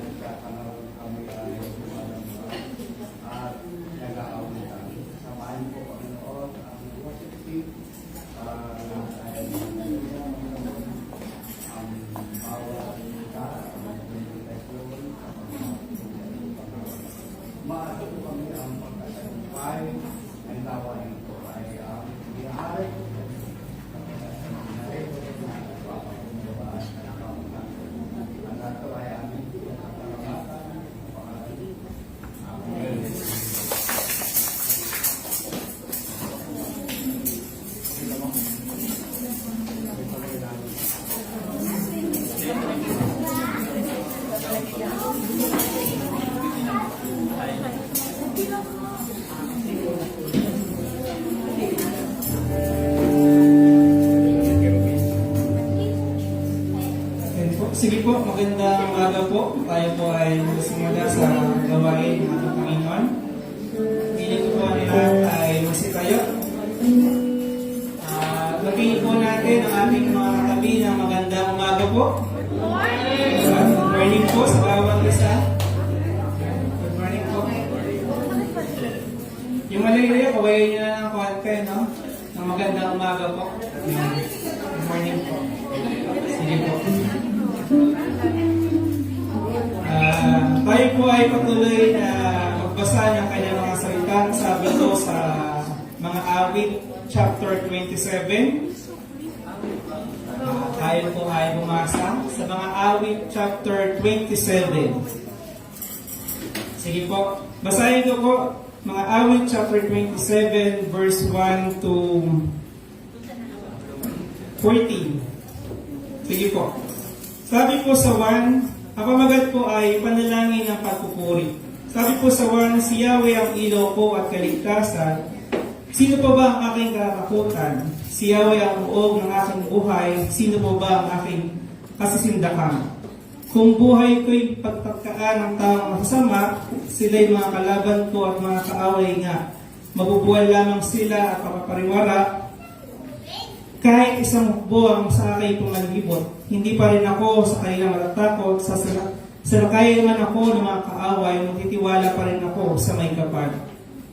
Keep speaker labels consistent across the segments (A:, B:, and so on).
A: nagkakanal kami ay lumalambas at nag-aawitan. Samahan po, Panginoon, ang worship team ay ang bawat kita, ang meditation, maaari po kami ang pagkatagumpay ang tawain ko ay ang biyahari
B: Sige po, magandang umaga po. Tayo po ay magsimula sa gawain ng ating Panginoon. Piling ko po lahat ay magsitayo. Lapihin po natin ang ating mga katabi ng magandang umaga po. Good morning po sa bawat isa. Good morning po. Yung malayo, kawayan nyo na ng konti, no? Ng magandang umaga po. Good morning po. Sige po. Tayo po ay patuloy na magbasa ng kanyang mga salita. Sabi ko sa mga awit, chapter 27. Tayo po ay bumasa sa mga awit, chapter 27. Sige po, basahin ko po mga awit, chapter 27, verse 1 to 14. Sige po. Sabi po sa 1, ang pamagat po ay panalangin ng pagpupuri. Sabi po sa 1, si Yahweh ang ilaw ko at kaligtasan. Sino pa ba ang aking katakutan? Si Yahweh ang buog ng aking buhay. Sino pa ba ang aking kasisindakan? Kung buhay ko'y pagpagkaan ng taong masasama, sila'y mga kalaban ko at mga kaaway nga. Mabubuhay lamang sila at papapariwara. Kahit isang buwang sa aking pumalibot, hindi pa rin ako sa kanilang matatakot. Salakayin man ako ng mga kaaway, magtitiwala pa rin ako sa may kapal.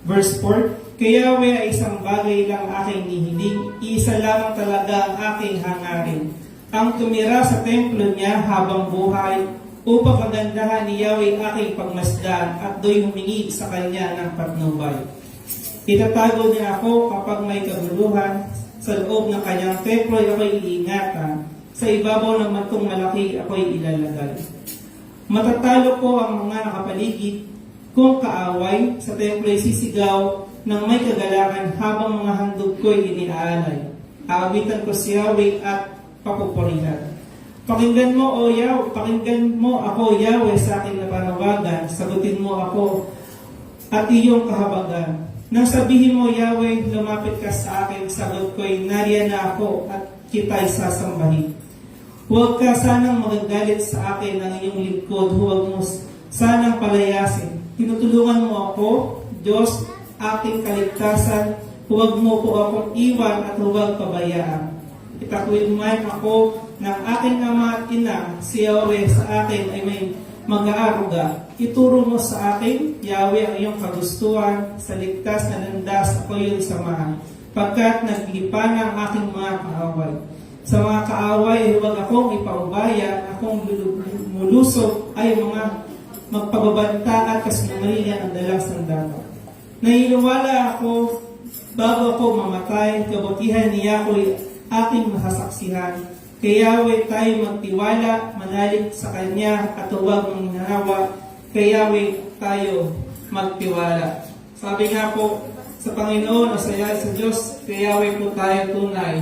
B: Verse 4, kaya Yahweh ay isang bagay lang aking nihiling, isa lamang talaga ang aking hangarin. Ang tumira sa templo niya habang buhay, upang pagandahan ni Yahweh aking pagmasdan at do'y humingi sa kanya ng patnubay. Itatago niya ako kapag may kaguluhan. Sa loob ng kanyang templo ay ako'y iingatan. Sa ibabaw ng matong malaki ako'y ilalagay. Matatalo ko ang mga nakapaligid. Kung kaaway, sa templo ay sisigaw ng may kagalakan habang mga handog ko'y iniaalay. Aawitan ko si Yahweh at papupurihan. Pakinggan mo ako, Yahweh, sa aking napanawagan. Sagutin mo ako at iyong kahabagan. Nang sabihin mo, Yahweh, lumapit ka sa akin, sagot ko'y nariyan na ako at kita'y sasambahin. Huwag ka sanang magagalit sa akin ng iyong lingkod, huwag mo sanang palayasin. Tinutulungan mo ako, Diyos, aking kaligtasan, huwag mo po akong iwan at huwag pabayaan. Itakwil man ako ng aking ama at ina, si Yahweh sa akin ay may mag-aaruga. Ituro mo sa akin, Yahweh, ang iyong kagustuhan, sa ligtas na landas ako iyong samahan, pagkat naglipa na ang aking mga kaaway. Sa mga kaaway, huwag akong ipaubaya, akong mulusok ay mga magpababanta at kasinungalingan ang dalang sandata. Naniniwala ako, bago ako mamatay, kabutihan niya ako'y aking masasaksihan. Kaya Yahweh tayo magtiwala, manalig sa Kanya at huwag manghinawa. Kaya Yahweh tayo magtiwala. Sabi nga po sa Panginoon o sa Diyos, kaya Yahweh po tayo tunay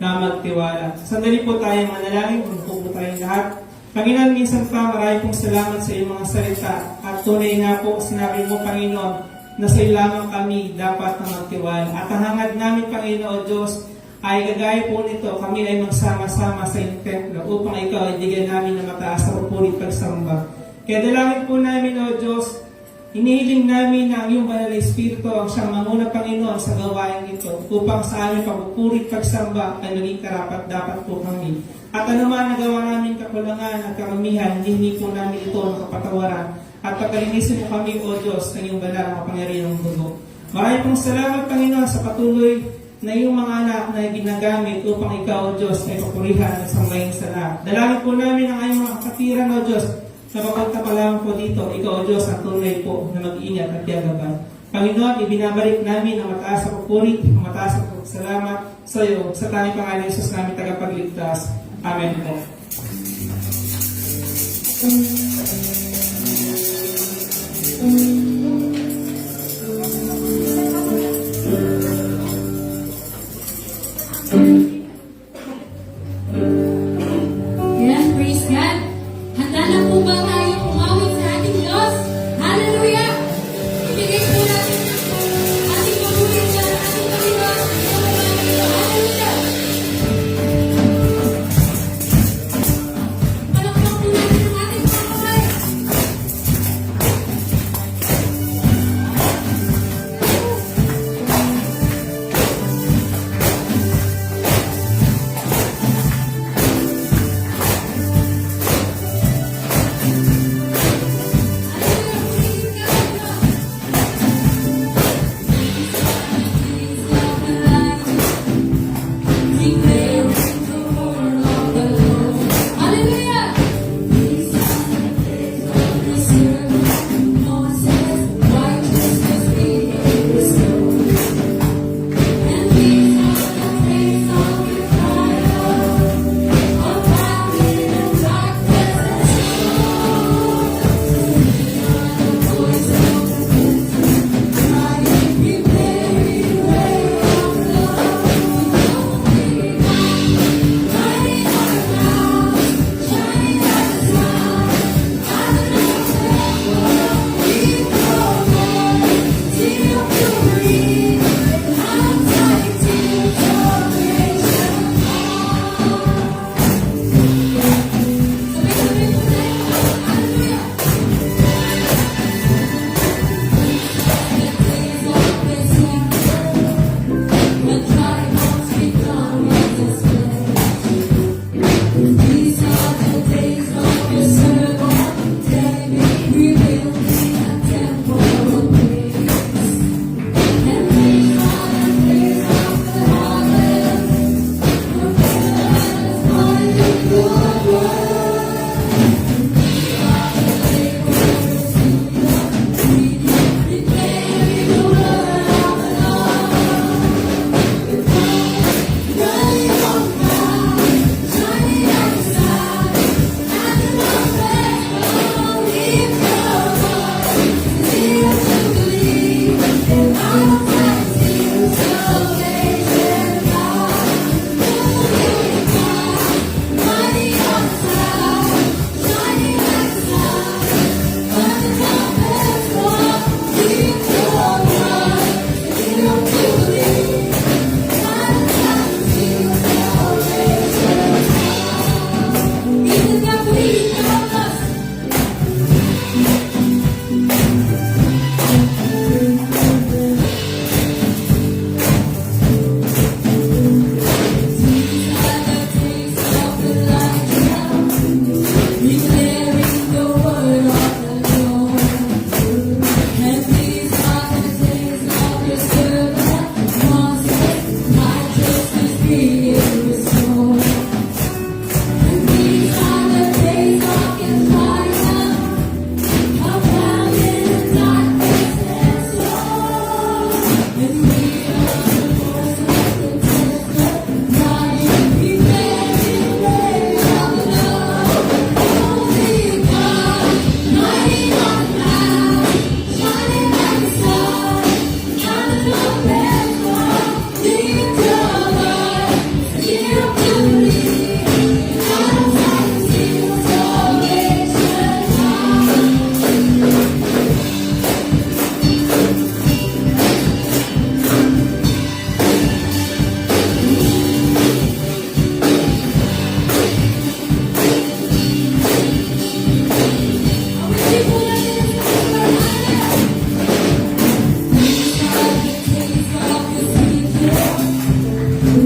B: na magtiwala. Sandali po tayo manalangin, kung po tayo lahat. Panginoon, minsan pa marami pong salamat sa iyong mga salita. At tunay nga po, sinabi mo Panginoon, na sa iyo lamang kami dapat na magtiwala. At ang hangad namin Panginoon Diyos, ay kagaya po nito, kami ay magsama-sama sa iyong templo upang ikaw ay bigyan namin ng mataas na pupulit pagsamba. Kaya dalangin po namin, O Diyos, inihiling namin na ang iyong banal na Espiritu ang siyang manguna Panginoon sa gawain ito upang sa aming pagpupulit pagsamba ay maging karapat dapat po kami At anuman nagawa namin kakulangan at karamihan, hindi po namin ito nakapatawaran. At pagkalinisin mo kami, O Diyos, ng iyong banal na kapangyarihan ng dugo. Maraming pong salamat, Panginoon, sa patuloy na iyong mga anak na ginagamit upang ikaw, O Diyos, ay papurihan at sambahin sa lahat. Dalangin po namin ang aming mga kapatiran, O Diyos, na mapagtapalaan po dito, ikaw, O Diyos, ang tunay po na mag-iingat at tiyagaban. Panginoon, ibinabalik namin ang mataas na papuri, ang mataas na salamat sa iyo, sa tanging pangalan ng Jesus namin tagapagligtas. Amen po.
C: Yes, praise God. Handa na po ba tayo umawit sa ating Diyos? Hallelujah! Ibigay po natin ang ating pagbuhay sa ating Panginoon. Hallelujah! Palakpak po natin ang ating pagbuhay.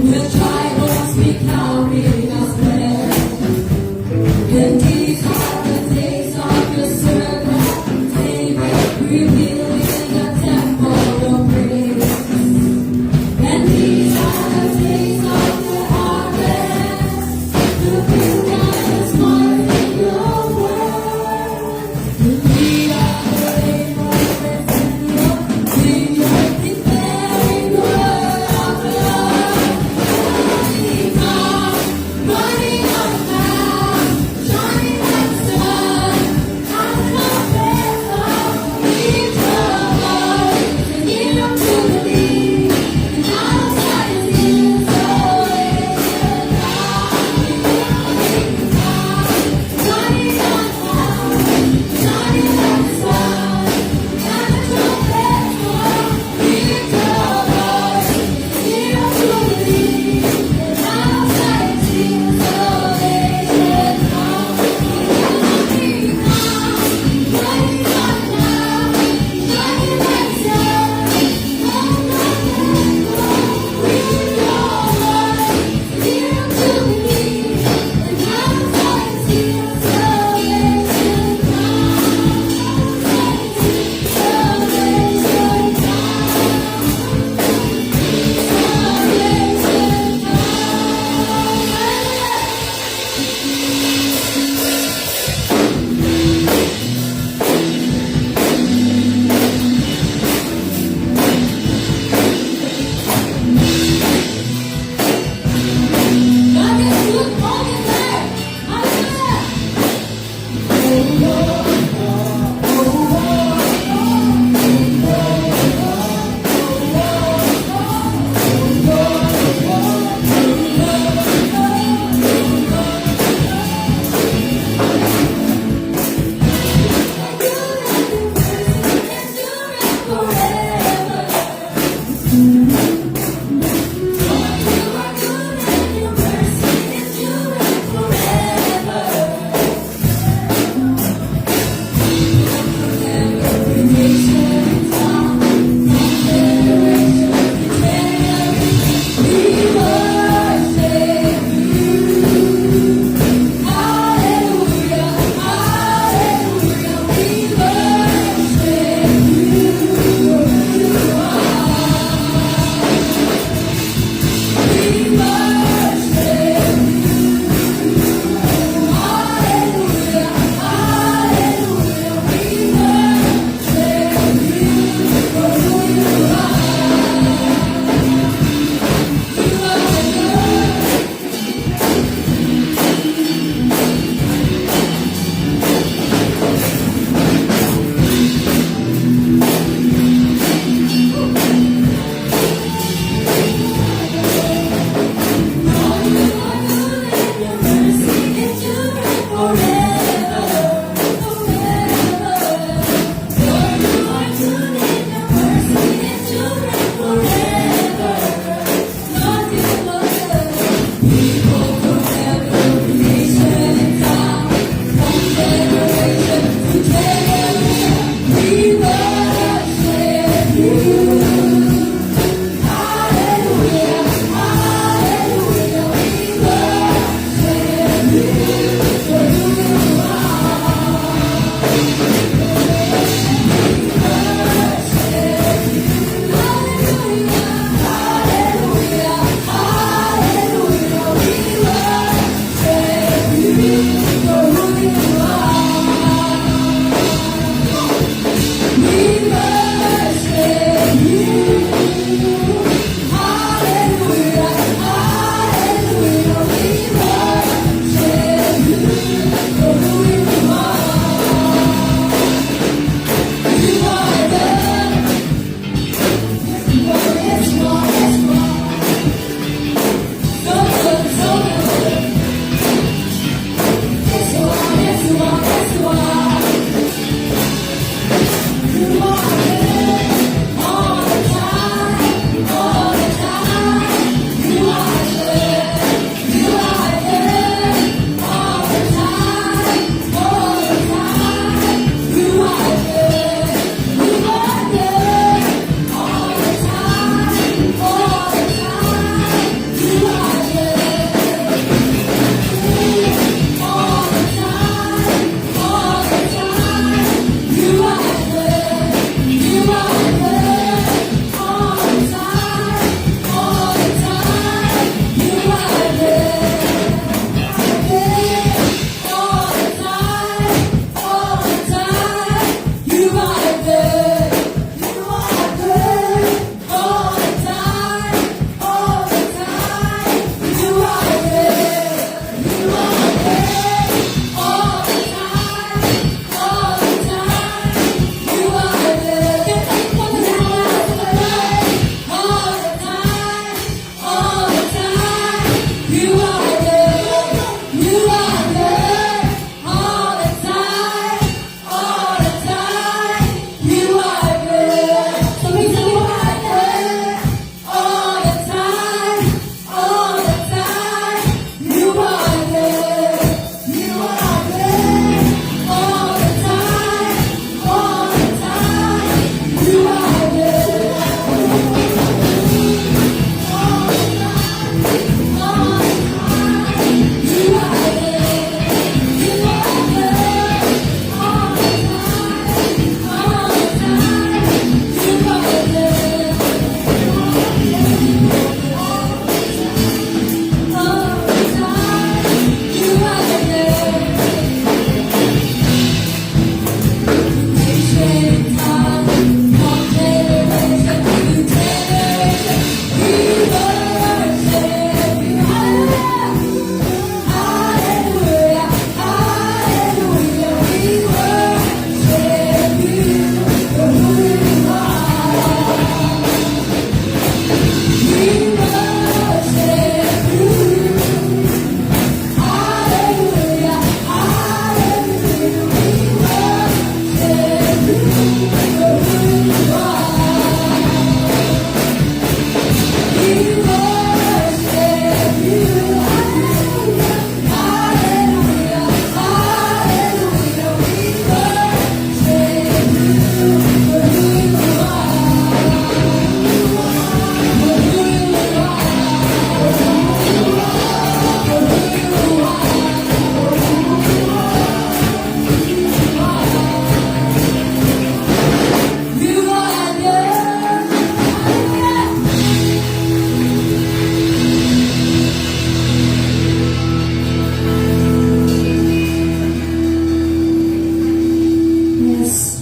C: The tribals speak now, reading us well.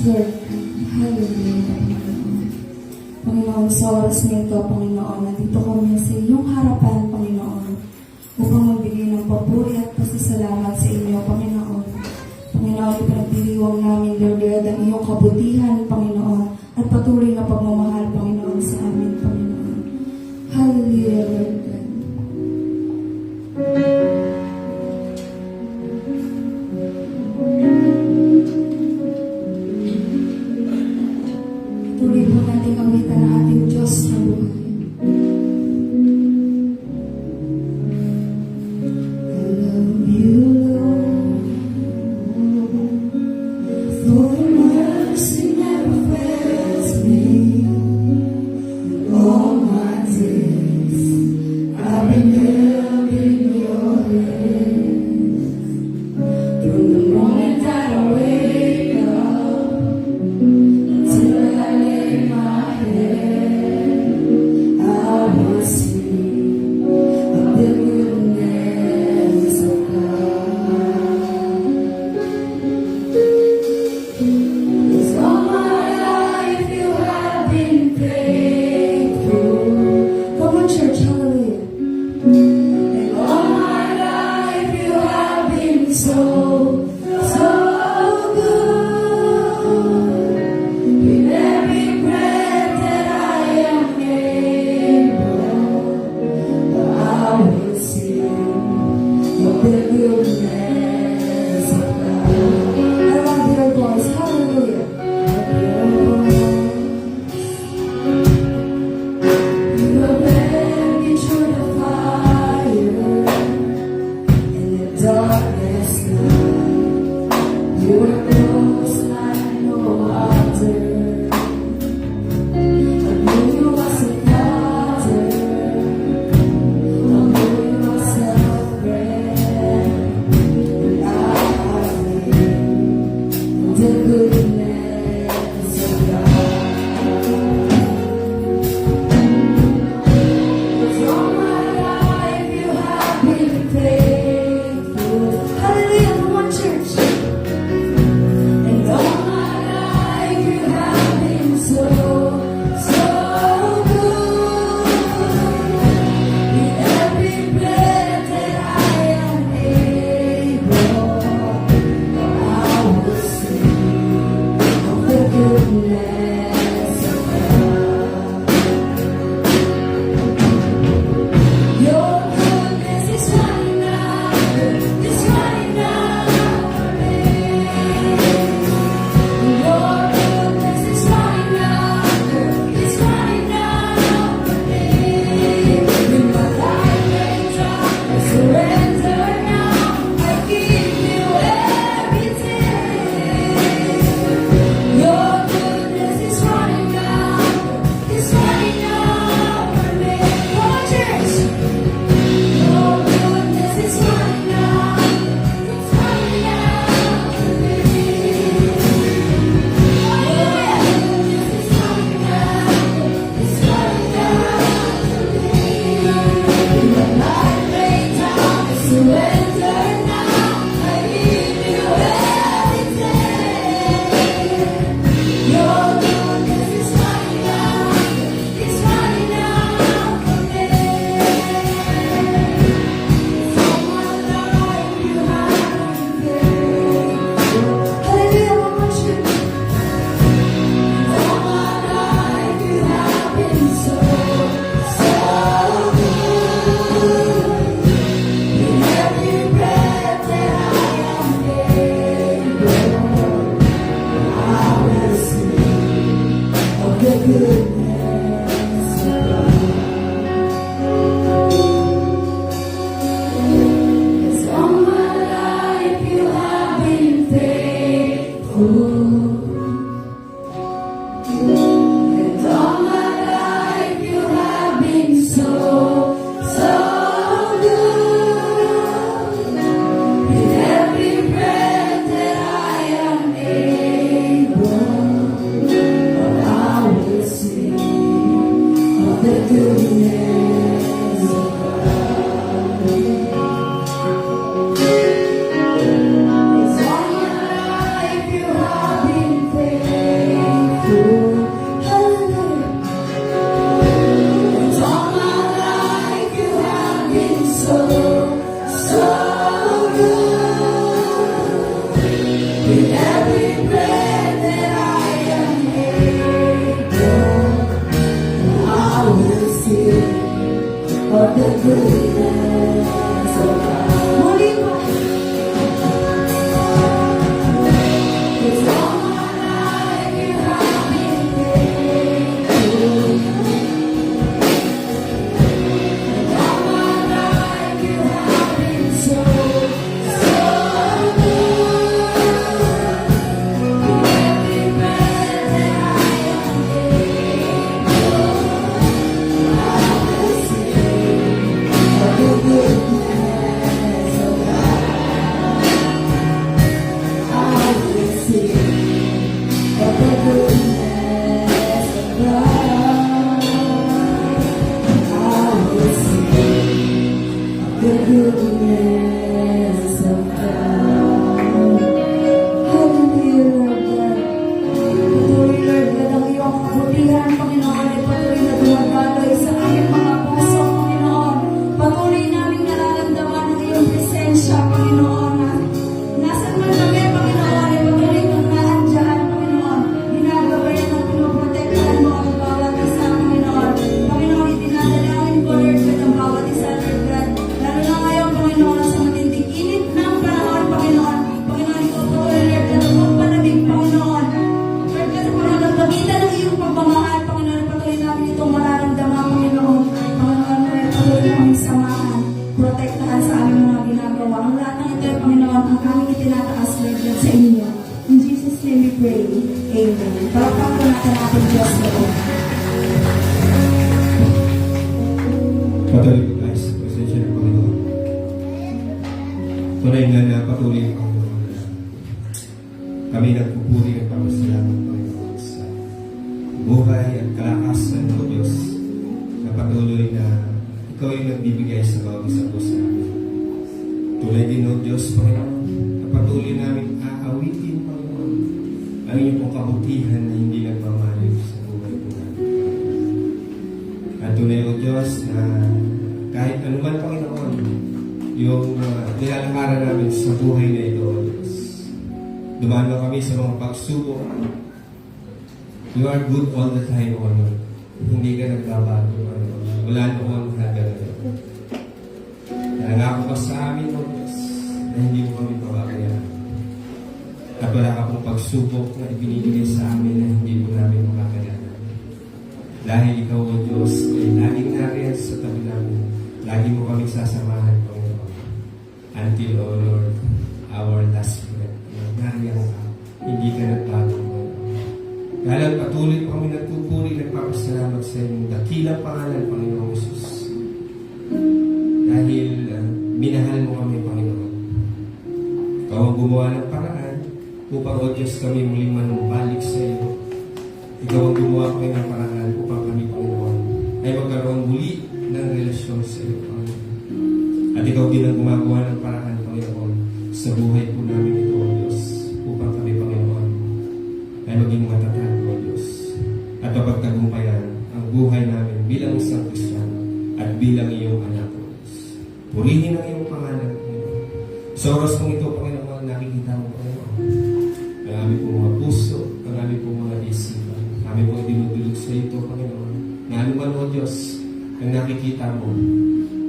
D: Lord. Hallelujah, Panginoon. Panginoon, sa oras na ito, Panginoon, nandito kami sa iyong harapan, Panginoon, upang magbigay ng papuri at pasasalamat sa inyo, Panginoon. Panginoon, ipinagdiriwang namin, Lord God, ang iyong kabutihan, Panginoon, at patuloy na pagmamahal, Panginoon, sa amin, Panginoon. Hallelujah, Lord God. Tuloy po natin kawitan ang ating Diyos na buhay. I love you, Lord, for your mercy never fails me. All my days I've been held in your hands. From the moment that I wake up till I lay my head, I will sing of the goodness of God. goodness of God. Muli pa. It's all my life you have been faithful. And all my life you have been so, so good. With every breath that I am able, I will sing of the goodness of God. I will sing of the goodness of God. I will sing of the goodness of God. Hallelujah, Lord God. Patuloy, Lord God, ang iyong kabutihan, Panginoon, ay patuloy na dumagaloy sa aming mga puso, Panginoon. Patuloy namin nararamdaman ang iyong presensya, Panginoon. Nasaan man kami, Panginoon, ay patuloy kang naandyan, Panginoon. Ginagabayan at pinoprotektahan mo ang bawat isa, Panginoon. Panginoon, itinadalangin ko, Lord God, ang bawat isa, Lord God. Lalo na ngayon, Panginoon, sa matinding init ng panahon, Panginoon. Panginoon, ikaw po, Lord God, ang magpalamig, Panginoon. Lord God, Panginoon, ang pagitan ng iyong pagmamahal, Panginoon, patuloy namin itong mararamdaman, Panginoon. Panginoon, patuloy namin samahan, protektahan sa aming mga ginagawa. Ang lahat ng ito, Panginoon, ang aming itinataas, Lord God, sa inyo. In Jesus' name we pray. Amen. Palakpakan po natin ating Diyos, Lord.
E: Patuloy po tayo sa presensya ng Panginoon. Tunay nga na patuloy ang Panginoon na kami nagpupuri at papasalamat, Panginoon, sa buhay at kalakasan ng Diyos na patuloy na Ikaw ay nagbibigay sa bawat isa po sa amin. Tunay din, O Diyos, Panginoon, na patuloy namin aawitin, Panginoon, ang iyong pong kabutihan na hindi nagmamaliw sa buhay po namin. At tunay, O Diyos, na kahit anuman, Panginoon, yung nilalakaran namin sa buhay na ito, O Diyos. Dumaan kami sa mga pagsubok. You are good all the time, O Lord. Hindi ka nagbabago, Panginoon. Wala noon hanggang ngayon. Nangako ka sa amin, O Diyos, na hindi mo kami pababayaan. At wala ka pong pagsubok na ibinibigay sa amin na hindi po namin makakalanan. Dahil ikaw, O Diyos, ay laging nariyan sa tabi namin. Lagi mo kami sasamahan, Panginoon. Until, O Lord, our last breath. Nariyan ka. Hindi ka nagbago, Panginoon. Dahil patuloy po kami nagpupuri, nagpapasalamat sa inyong dakilang pangalan, Panginoong Jesus. Dahil minahal mo kami, Panginoon. Ikaw ang gumawa ng paraan upang, O Diyos, kami muling manumbalik sa iyo. Ikaw ang gumawa kami ng paraan upang kami, Panginoon, ay magkaroon muli ng relasyon sa iyo, Panginoon. At ikaw din ang gumagawa ng paraan, Panginoon, sa buhay po namin ito, O Diyos, upang kami, Panginoon, ay maging matatag, O Diyos, at mapagtagumpayan ang buhay namin bilang isang Kristiyano at bilang iyong anak, O Diyos. Purihin ang iyong pangalan, Panginoon. Sa oras kong ito, Panginoon, nakikita mo, Panginoon, ang aming pong mga puso, ang aming pong mga isipan, aming pong dinudulog sa ito, Panginoon, na anuman, O Diyos, ang nakikita mo,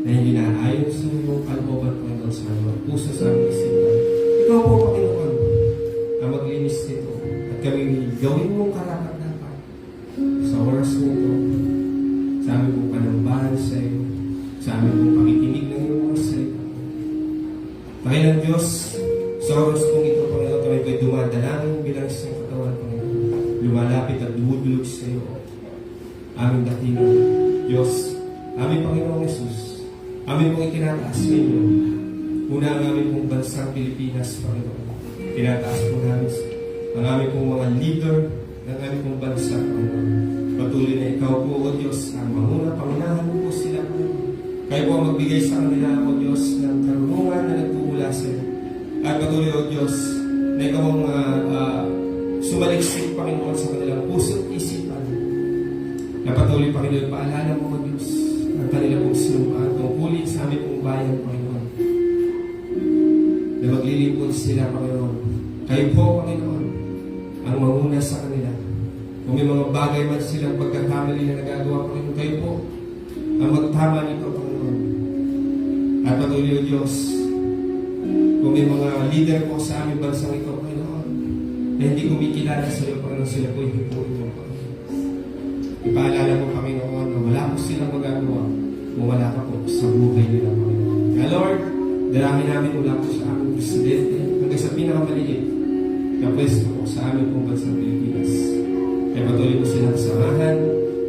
E: na hindi na ayon sa iyong kalooban, Panginoon, sa aming mga puso, sa aming isipan. Ikaw po, Panginoon, ang maglinis nito, at kami gawin mong karapat-dapat sa oras nito, sa aming pong panambahan sa iyo, sa aming pong pakikinig ng iyong mga salita. Panginoon Diyos, sa oras kong ito, Panginoon, kami ko'y dumadalangin bilang isang katawan, Panginoon. Lumalapit at dumudulog sa iyo. Aming dakilang Diyos, aming Panginoong Jesus, aming pong itinataas sa inyo. Una ang aming pong bansang Pilipinas, Panginoon. Tinataas po namin ang aming pong mga leader ng aming pong bansa, Panginoon. Patuloy na ikaw po, O Diyos, ang manguna, pangunahan mo po sila, Panginoon. Kayo po ang magbigay sa kanila, O Diyos, ng karunungan na nagmumula sa iyo. At patuloy, O Diyos, na ikaw ang sumaliksik, Panginoon, sa kanilang puso at isipan. Na patuloy, Panginoon, paalala mo, O Diyos, ang kanilang pong sinumpaan tungkulin sa aming pong bayan, Panginoon. Na maglilingkod sila, Panginoon. Kayo po, Panginoon, ang manguna sa kanila. Kung may mga bagay man silang pagkakamali na nagagawa, Panginoon, kayo po ang magtama nito, Panginoon. At patuloy, O Diyos, kung may mga leader po sa aming bansang ito, Panginoon, na hindi kumikilala sa iyo, Panginoon, sila po hipuin mo, Panginoon. Ipaalala mo, Panginoon, na wala po silang magagawa kung wala ka po sa buhay nila, Panginoon. Kaya Lord, dalangin namin mula po sa aming presidente hanggang sa pinakamaliit na pwesto po sa aming pong bansang Pilipinas. Kaya patuloy po silang samahan,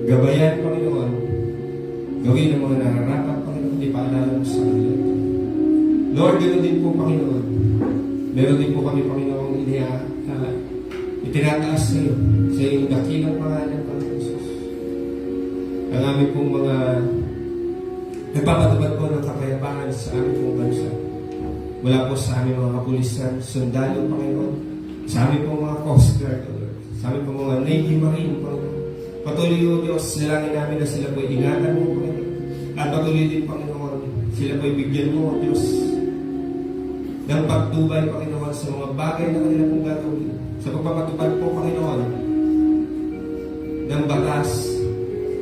E: gabayan, Panginoon, gawin ang mga nararapat, Panginoon, ipaalala mo sa kanila. Lord, ganoon din po, Panginoon. Meron din po kami, Panginoon, itinataas sa iyo, sa iyong dakilang pangalan, Panginoon Jesus. Ang aming pong mga nagpapatupad po ng kapayapaan sa aming pong bansa. Mula po sa aming mga kapulisan, sundalo, Panginoon, sa aming pong mga Coast Guard, Lord, sa aming pong mga Navy Marine, Panginoon. Patuloy, O Diyos, nalangin namin na sila po ingatan mo, Panginoon. At patuloy din, Panginoon, sila po ibigyan mo, O Diyos, ng pagtubay, Panginoon, sa mga bagay na kanila pong gagawin. Sa pagpapatupad po, Panginoon, ng batas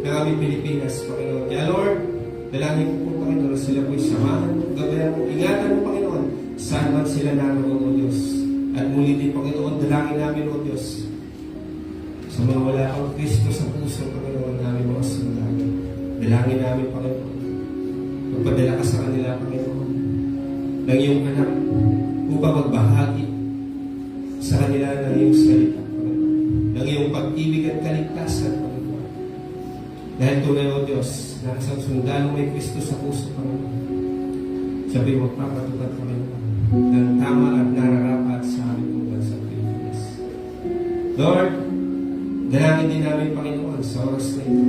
E: ng aming Pilipinas, Panginoon. Kaya, Lord, dalangin ko po, Panginoon, sila po'y samahan mo, gabayan mo, ingatan mo, Panginoon, saan man sila naroon, O Diyos. At muli din, Panginoon, dalangin namin, O Diyos, sa mga wala kang Kristo sa puso, Panginoon, namin mga sundalo. Dalangin namin, Panginoon, magpadala ka sa kanila, Panginoon, ng iyong anak upang magbahagi sa kanila ng iyong salita, Panginoon, ng iyong pag-ibig at kaligtasan, Panginoon. Dahil tunay, O Diyos, na isang sundalo may Kristo sa puso, Panginoon. Sabi mo, papatupad, Panginoon, ng tama at nararapat sa aming pong bansang Pilipinas. Lord, dalangin din namin, Panginoon, sa oras na ito.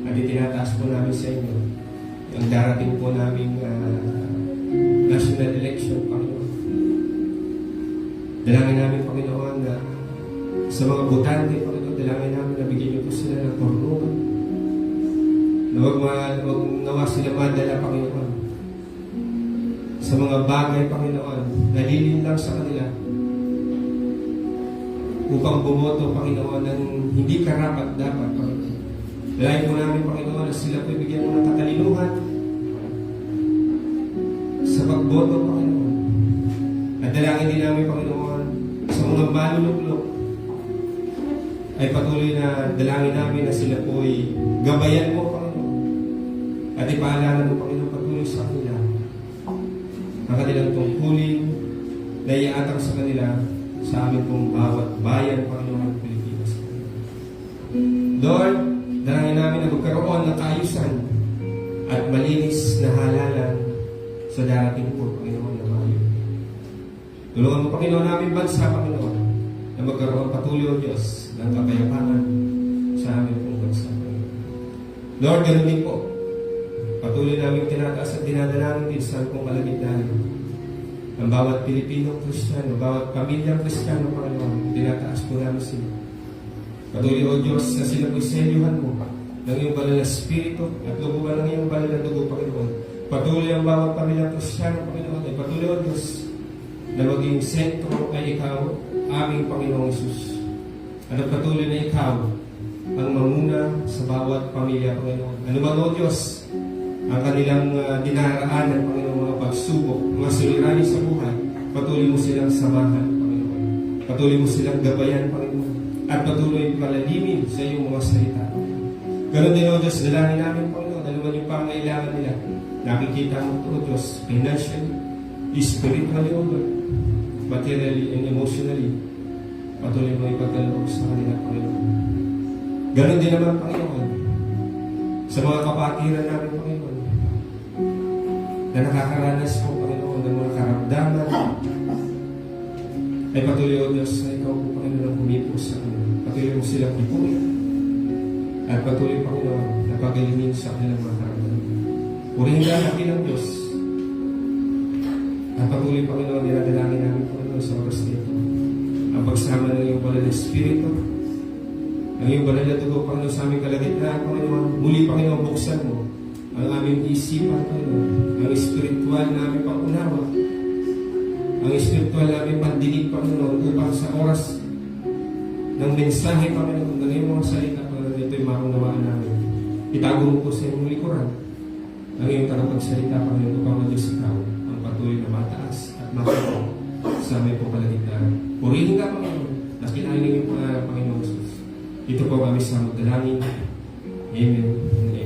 E: At itinataas po namin sa inyo ang darating po naming national election, Panginoon. Dalangin namin, Panginoon, na sa mga botante, Panginoon, dalangin namin na bigyan niyo po sila ng karunungan. Na huwag nawa sila madala, Panginoon, sa mga bagay, Panginoon, na lilin lang sa kanila upang bumoto, Panginoon, ng hindi karapat dapat, Panginoon. Dalangin po namin, Panginoon, na sila po bigyan mo ng katalinuhan sa pagboto, Panginoon. At dalangin din namin, Panginoon, sa mga maluluklok ay patuloy na dalangin namin na sila po ay gabayan mo, Panginoon. At ipaalala mo, Panginoon, patuloy sa kanila ang kanilang tungkulin na iatang sa kanila sa amin pong bawat bayan, Panginoon, Pilipinas. Lord, dalangin namin na magkaroon ng kaayusan at malinis na halalan sa darating po, Panginoon, na mayo. Tulungan mo, Panginoon, namin bansa, Panginoon, na magkaroon patuloy, O Diyos, ng kapayapaan sa amin pong bansa, Panginoon. Lord, ganun din po. Patuloy namin tinataas at dinadalangin din sa pong kalagitnaan. Ang bawat Pilipino Kristiyano, bawat pamilyang Kristiyano, Panginoon, tinataas po namin sila. Patuloy, O Diyos, na sila po'y selyuhan mo ng iyong banal na Espiritu at lubugan ng iyong banal na dugo, Panginoon. Patuloy ang bawat pamilyang Kristiyano, Panginoon, ay patuloy, O Diyos, na maging sentro ay Ikaw, aming Panginoong Isus. At patuloy na Ikaw ang mamuna sa bawat pamilya, Panginoon. Ano man, O Diyos, ang kanilang dinaraanan, Panginoon, mga pagsubok, mga suliranin sa buhay, patuloy mo silang samahan, Panginoon. Patuloy mo silang gabayan, Panginoon. At patuloy palalimin sa iyong mga salita. Ganon din, O Diyos, dalangin namin, Panginoon, ano man yung pangailangan nila. Nakikita mo ito, O Diyos, financially, spiritually, O Lord, materially and emotionally. Patuloy mo ipagkaloob sa kanila, Panginoon. Ganon din naman, Panginoon, sa mga kapatiran namin, Panginoon, na nakakaranas po, Panginoon, ng mga karamdaman, ay patuloy, O Diyos, na Ikaw po, Panginoon, ang humipo sa kanila. Patuloy mo silang ipunin. At patuloy, Panginoon, na pagalingin sa kanilang mga karamdaman. Purihin ka natin ang Diyos. At patuloy, Panginoon, dinadalangin namin, Panginoon, sa oras nito. Ang pagsama ng iyong banal na Espiritu, ang iyong banal na dugo, Panginoon, sa aming kalagitnaan, Panginoon. Muli, Panginoon, buksan mo ang aming isipan, Panginoon. Ang espiritual na aming pangunawa. Ang espiritual na aming pandinig, Panginoon, upang sa oras ng mensahe, Panginoon, ng iyong mga salita, Panginoon, ito'y maunawaan namin. Itago mo po sa iyong likuran. ang iyong tagapagsalita, Panginoon, upang ang Diyos ikaw ang patuloy na mataas at makapag sa aming po kalagitnaan. Purihin ka, Panginoon, na kinain ng iyong pangalan, Panginoon Jesus. Ito po kami sa magdalangin. Amen. Amen.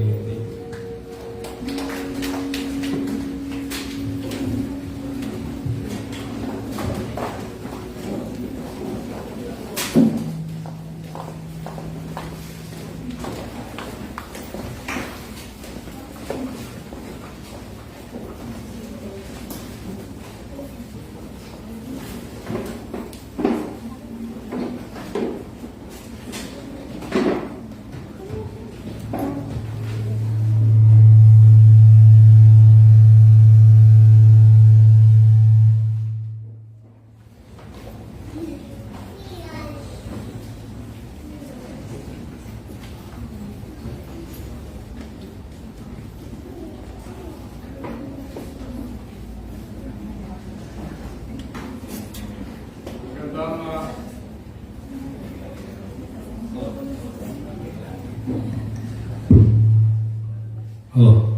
F: Hello.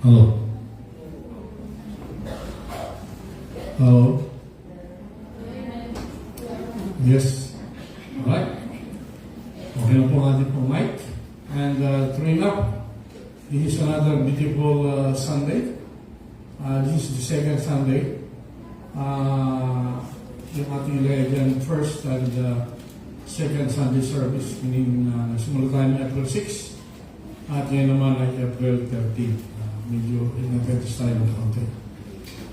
F: Hello. Hello. Yes. Alright. Okay na po ang ating pong mic. And tune up. This is another beautiful Sunday. This is the second Sunday. Yung ating legend first and second Sunday service. Meaning nagsimula tayo ng April 6. At ngayon naman ay April 13. Medyo inapetis tayo ng konti.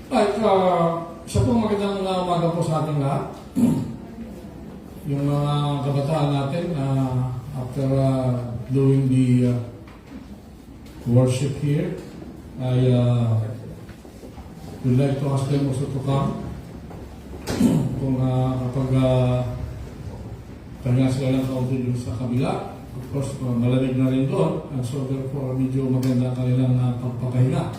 F: At isa pong magandang umaga po sa ating lahat. Yung mga kabataan natin, after doing the worship here, I would like to ask them also to come. Kung kapag kanya sila ng kaunti dun sa kabila, of course, malamig na rin doon. And so therefore, medyo maganda kanilang pagpapahinga.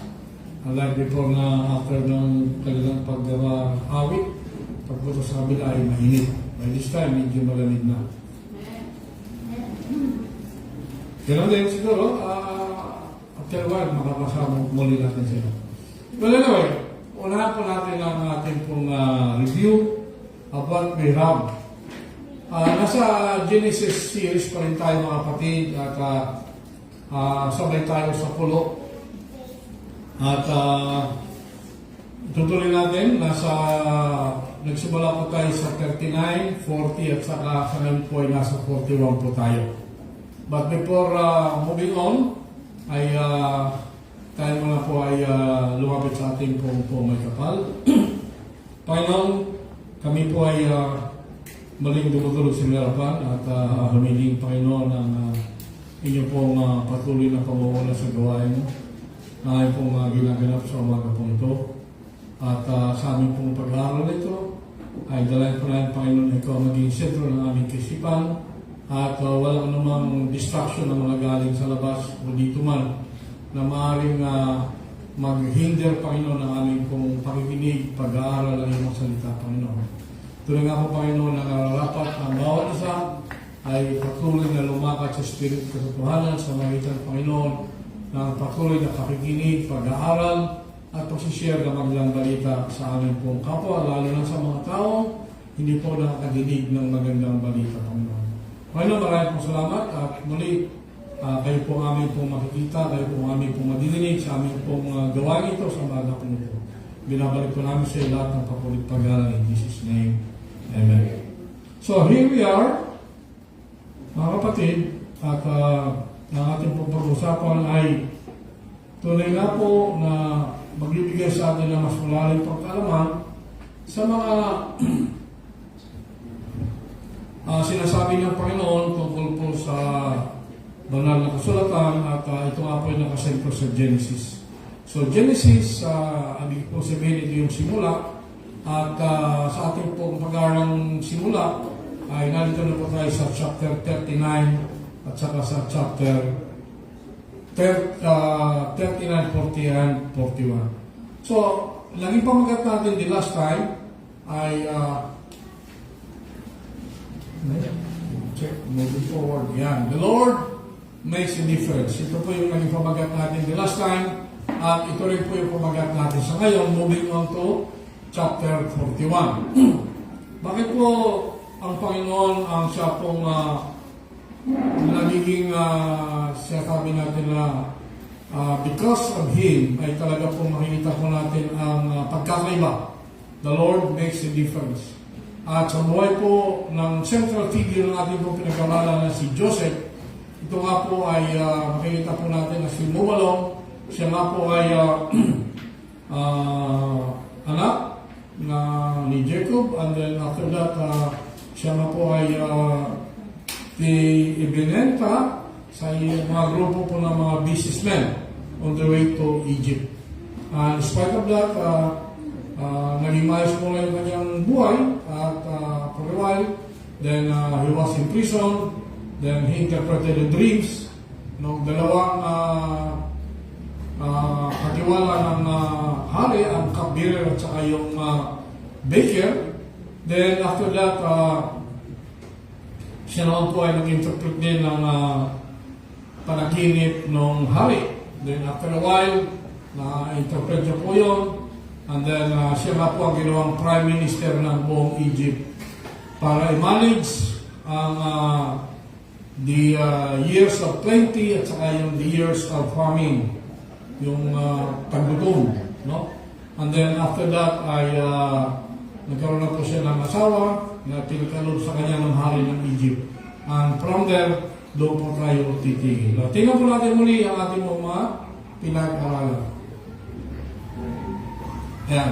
F: Unlike before na after ng kanilang pag-awit, pagpunta sa kabila ay mainit. By this time, medyo malamig na. Ganun din siguro, after a while, makakasama muli natin sila. Well, anyway, unahan po natin ang ating pong review of what we have. Nasa Genesis series pa rin tayo mga kapatid at sabay tayo sa pulo. At tutuloy natin, nagsimula po tayo sa 39, 40 at saka sa ngayon po ay nasa 41 po tayo. But before moving on, ay tayo muna po ay lumapit sa ating pong may kapal. Panginoon, kami po ay maling dumutulog sa harapan at humiling, Panginoon, ang inyong pong patuloy na pamumuno sa gawain na ay pong ginaganap sa umaga pong ito. At sa aming pong pag-aaral ito, ay dalayan po natin, Panginoon, ikaw maging sentro ng aming kisipan at walang namang distraction na mga galing sa labas o dito man na maaaring mag-hinder, Panginoon, ng aming pong pakikinig, pag-aaral ng iyong salita, Panginoon. Tuloy nga po, Panginoon, na nararapat ang bawat isa ay patuloy na lumakad sa Spirit katotohanan sa magitan, Panginoon, ng patuloy na pakikinig, pag-aaral, at pagsishare ng magandang balita sa aming pong kapwa, lalo na sa mga tao, hindi po nakakadinig ng magandang balita, Panginoon. Panginoon, maraming pong salamat at muli, kayo po aming pong makikita, kayo po aming pong madidinig sa aming pong gawain ito sa umaga pong ito. Binabalik po namin sa lahat ng papulit pag-aaral in Jesus' name. Amen. So here we are, mga kapatid, at ang ating pong pag-usapan ay tunay nga po na magbibigay sa atin ng mas malalim pagkaalaman sa mga sinasabi ng Panginoon tungkol po sa banal na kasulatan at ito nga po ay nakasentro sa Genesis. So Genesis, ibig po sabihin ito yung simula. At sa ating pong pag-aaral simula, ay nandito na po tayo sa chapter 39 at saka sa chapter 39, 40, and 41. So, lagi pamagat natin the last time ay check, moving forward. Yan. The Lord makes a difference. Ito po yung naging pamagat natin the last time at ito rin po yung pamagat natin sa ngayon. Moving on to chapter 41. Bakit po ang Panginoon ang siya pong nagiging sinasabi natin na because of Him ay talaga po makikita po natin ang pagkakaiba. The Lord makes a difference. At sa buhay po ng central figure ng ating po pinag-aralan na si Joseph, ito nga po ay makikita po natin na si Mubalong, siya nga po ay anak na ni Jacob, and then after that, siya nga po ay ibinenta sa mga grupo po ng mga businessmen on the way to Egypt. And in spite of that, naging maayos po na yung kanyang buhay at for a while, then he was in prison, then he interpreted the dreams ng dalawang katiwala ng hari, ang cupbearer at saka yung baker. Then after that, siya naman po ay nag-interpret din ng panaginip ng hari. Then after a while, na-interpret niya po yun. And then siya nga po ang ginawang prime minister ng buong Egypt para i-manage ang the years of plenty at saka yung the years of farming, yung taggutom, no? And then after that ay nagkaroon na po siya ng asawa na pinagkaloob sa kanya ng hari ng Egypt. And from there, doon po tayo titigil. Tingnan po natin muli ang ating mga pinag-aralan. Ayan.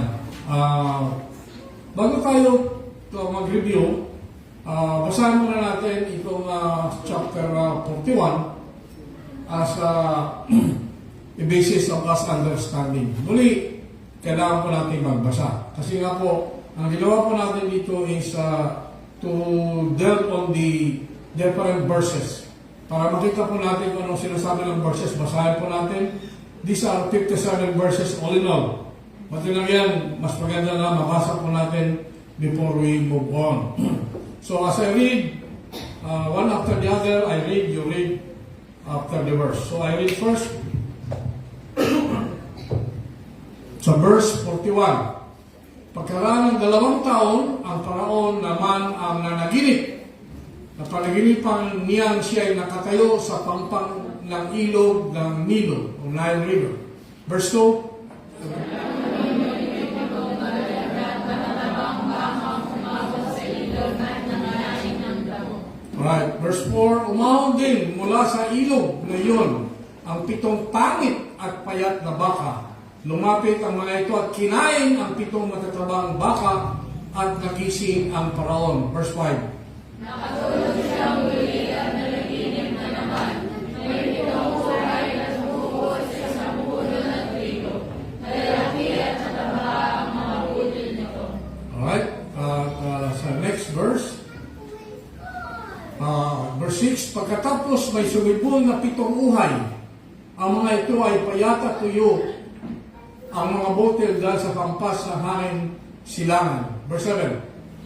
F: Bago tayo mag-review, basahin muna natin itong chapter 41 as a basis of us understanding. Muli, kailangan po natin magbasa. Kasi nga po, ang ginawa po natin dito is to delve on the different verses. Para makita po natin kung anong sinasabi ng verses, basahin po natin. These are 57 verses all in all. But yun lang yan, mas maganda na mabasa po natin before we move on. So as I read, one after the other, I read, you read after the verse. So I read first. Sa verse 41, pagkaraan ng 2 taon, ang paraon naman ang nanaginip. Napanaginipan niyan siya ay nakatayo sa pampang ng ilog ng Nilo, o Nile River. Verse 2, right. Verse 4, umahon din mula sa ilog na iyon ang 7 pangit at payat na baka. Lumapit ang mga ito at kinain ang 7 matatabang baka at nagising ang paraon. Verse 5.
C: Nakatulog siya muli at nalaginip na naman. May 7 uray na sumuko siya sa puno ng trigo. Malalaki at mataba ang mga budil nito.
F: Alright. Sa next verse. Verse 6, pagkatapos may sumibol na 7 uhay. Ang mga ito ay payat at tuyo. Ang mga botel dahil sa pampas ng hangin silangan. Verse 7.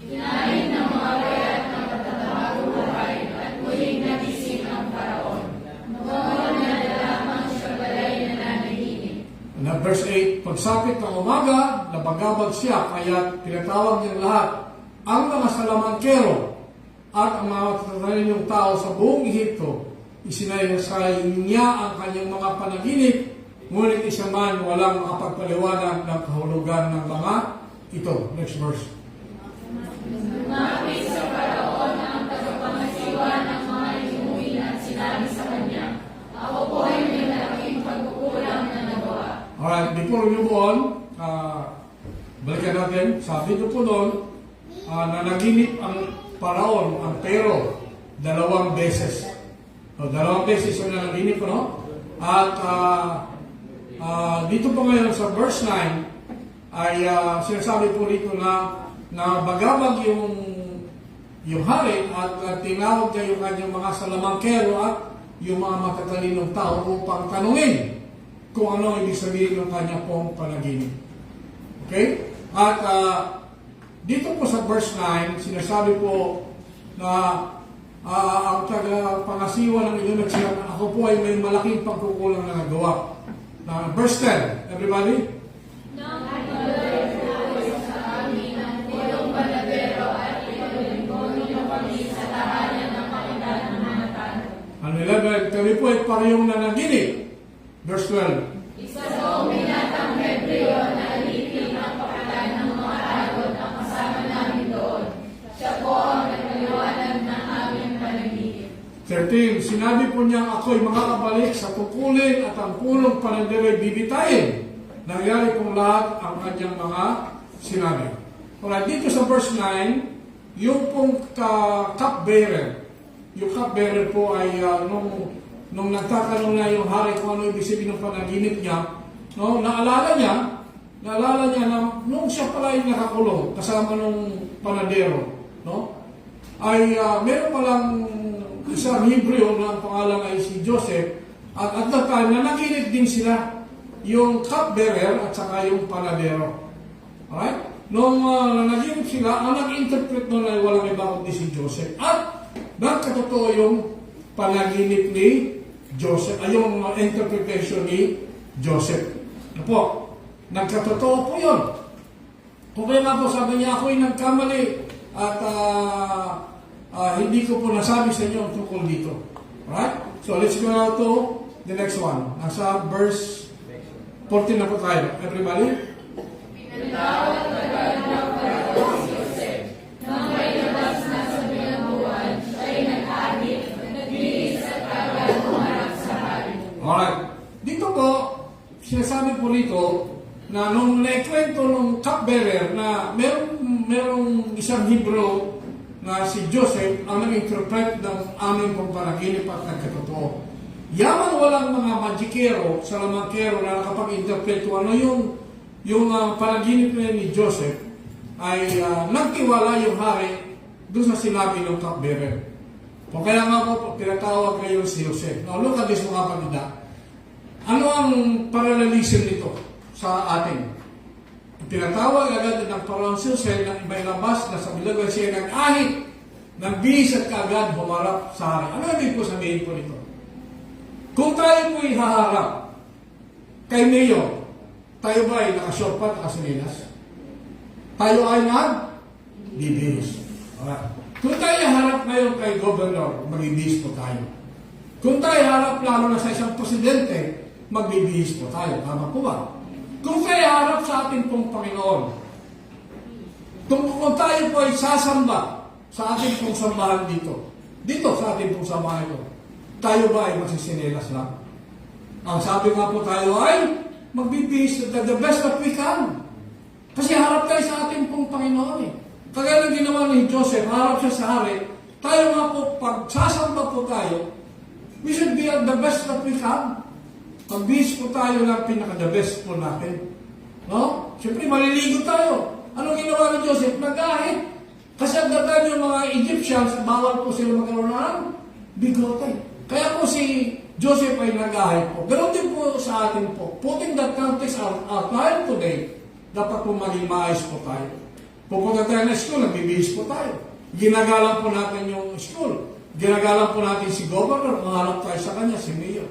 C: Kinain ng mga payat na matatabang uray at muling nagising ang paraon. Noon na lamang siya balay na nanaginip.
F: Na verse 8, pagsapit ng umaga, nabagabag siya, kaya pinatawag niyang lahat ang mga salamangkero at ang mga matatalinong tao sa buong Ehipto. Isinayasay niya ang kanyang mga panaginip, ngunit isa man walang makapagpaliwanag ng kahulugan ng mga ito. Next verse.
C: Lumapit sa paraon ang tagapangasiwa ng mga inumin at sinabi sa kanya, ako po ay may malaking pagkukulang na nagawa.
F: Alright, before we move on, balikan natin. Sabi ko po doon, nanaginip ang paraon, ang pero, 2 beses. So, 2 beses yung nanaginip, no? At dito po ngayon sa verse 9, ay sinasabi po dito na bagabag yung hari at tinawag niya yung kanyang mga salamangkero at yung mga matatalinong tao upang tanungin kung ano ang ibig sabihin ng kanya pong panaginip. Okay? At dito po sa verse 9, sinasabi po na ang tagapangasiwa ng inyong nagsiyak na ako po ay may malaking pagkukulang na nagawa. Verse 10, everybody? Ano 11, kami po ay parehong nanaginip. Verse 12. Sinabi po niya, ako'y makakabalik sa tungkulin at ang pulong panandiro'y bibitayin. Nangyari pong lahat ang kanyang mga sinabi. Alright, dito sa verse 9, yung pong cupbearer, yung cupbearer po ay nung nagtatanong na yung hari kung ano ibig sabihin ng panaginip niya, no, naalala niya na nung siya pala ay nakakulong kasama nung panadero, no, ay meron palang isang Hebreo na ang pangalan ay si Joseph, at at that time nanaginip din sila, yung cupbearer at saka yung panadero. Alright? Nung nanaginip sila, ang nag-interpret nun ay walang iba kundi si Joseph. At nagkatotoo yung panaginip ni Joseph, ay yung interpretation ni Joseph. Ano po? Nagkatotoo po yun. Kung kaya nga po sabi niya, ako'y nagkamali at hindi ko po nasabi sa inyo ang tungkol dito. Alright? So let's go now to the next one. Nasa verse 14 na po tayo. Everybody? Alright. Dito po, sinasabi po rito na nung naikwento nung cupbearer na merong isang Hebrew na si Joseph ang nag-interpret ng aming pong panaginip at nagkatotoo. Yaman walang mga magikero, salamangkero na nakapag-interpret kung ano yung panaginip ni Joseph, ay nagtiwala yung hari doon sa sinabi ng cupbearer. O kaya nga po, pinatawag ngayon si Joseph. Now look at this mga pagida. Ano ang paralelism nito sa atin? Pinatawag agad ng Paraon si Jose na may labas na sa bilagay siya ng ahit, nagbihis at kaagad humarap sa hari. Ano ibig po sabihin po nito? Kung tayo po ihaharap kay Mayor, tayo ba ay nakashortpat, nakasinilas? Tayo ay bibihis. Alright. Kung tayo harap ngayon kay Governor, magbibihis po tayo. Kung tayo harap lalo na sa isang presidente, magbibihis po tayo. Tama po ba? Kung tayo harap sa ating pong Panginoon, kung tayo po ay sasamba sa ating pong sambahan dito sa ating pong sambahan ito, tayo ba ay magsisinelas lang? Ang sabi nga po tayo ay magbibihis the best that we can. Kasi harap tayo sa ating pong Panginoon eh. Kagaya ng ginawa ni Joseph, harap siya sa hari, tayo nga po, pag sasamba po tayo, we should be at the best that we can. Magbihis po tayo ng pinaka-the best po natin. No? Siyempre, maliligo tayo. Anong ginawa ni Joseph? Nag-ahit. Kasi at that time, yung mga Egyptians, bawal po sila magkaroon ng bigote. Kaya po si Joseph ay nag-ahit po. Ganon din po sa atin po. Putting that context our time today, dapat po maging maayos po tayo. Pupunta tayo na school, nagbibihis po tayo. Ginagalang po natin yung school. Ginagalang po natin si Governor, mahanap tayo sa kanya, si Mayor.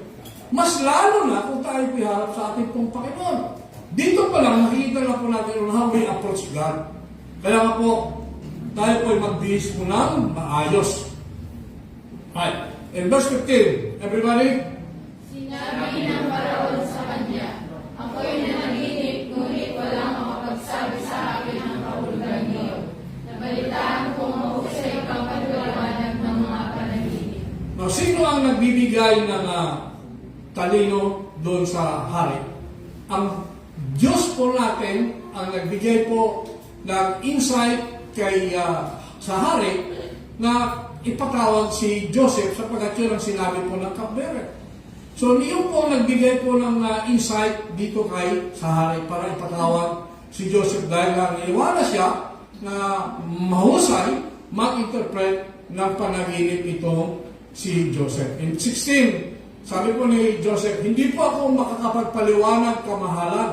F: Mas lalo na kung tayo piharap sa ating pong Panginoon. Dito pa lang, nakikita na po natin on how we approach God. Kaya nga po, tayo po ay magbihis po ng maayos. Right. In verse 15, everybody?
C: Sinabi ng Paraon sa kanya, ako'y nanaginip, ngunit walang makapagsabi sa akin ang kahulugan niyo. Nabalitaan kong mahusay kang pagpaliwanag ng mga panaginip.
F: Now, sino ang nagbibigay ng talino doon sa hari? Ang Diyos po natin ang nagbigay po ng insight kay sa hari na ipatawag si Joseph sapagkat yun ang sinabi po ng cupbearer. So niyo po nagbigay po ng insight dito kay sa hari para ipatawag si Joseph dahil naniwala siya na mahusay mag-interpret ng panaginip itong si Joseph. In 16, sabi po ni Joseph, hindi po ako makakapagpaliwanag kamahalan,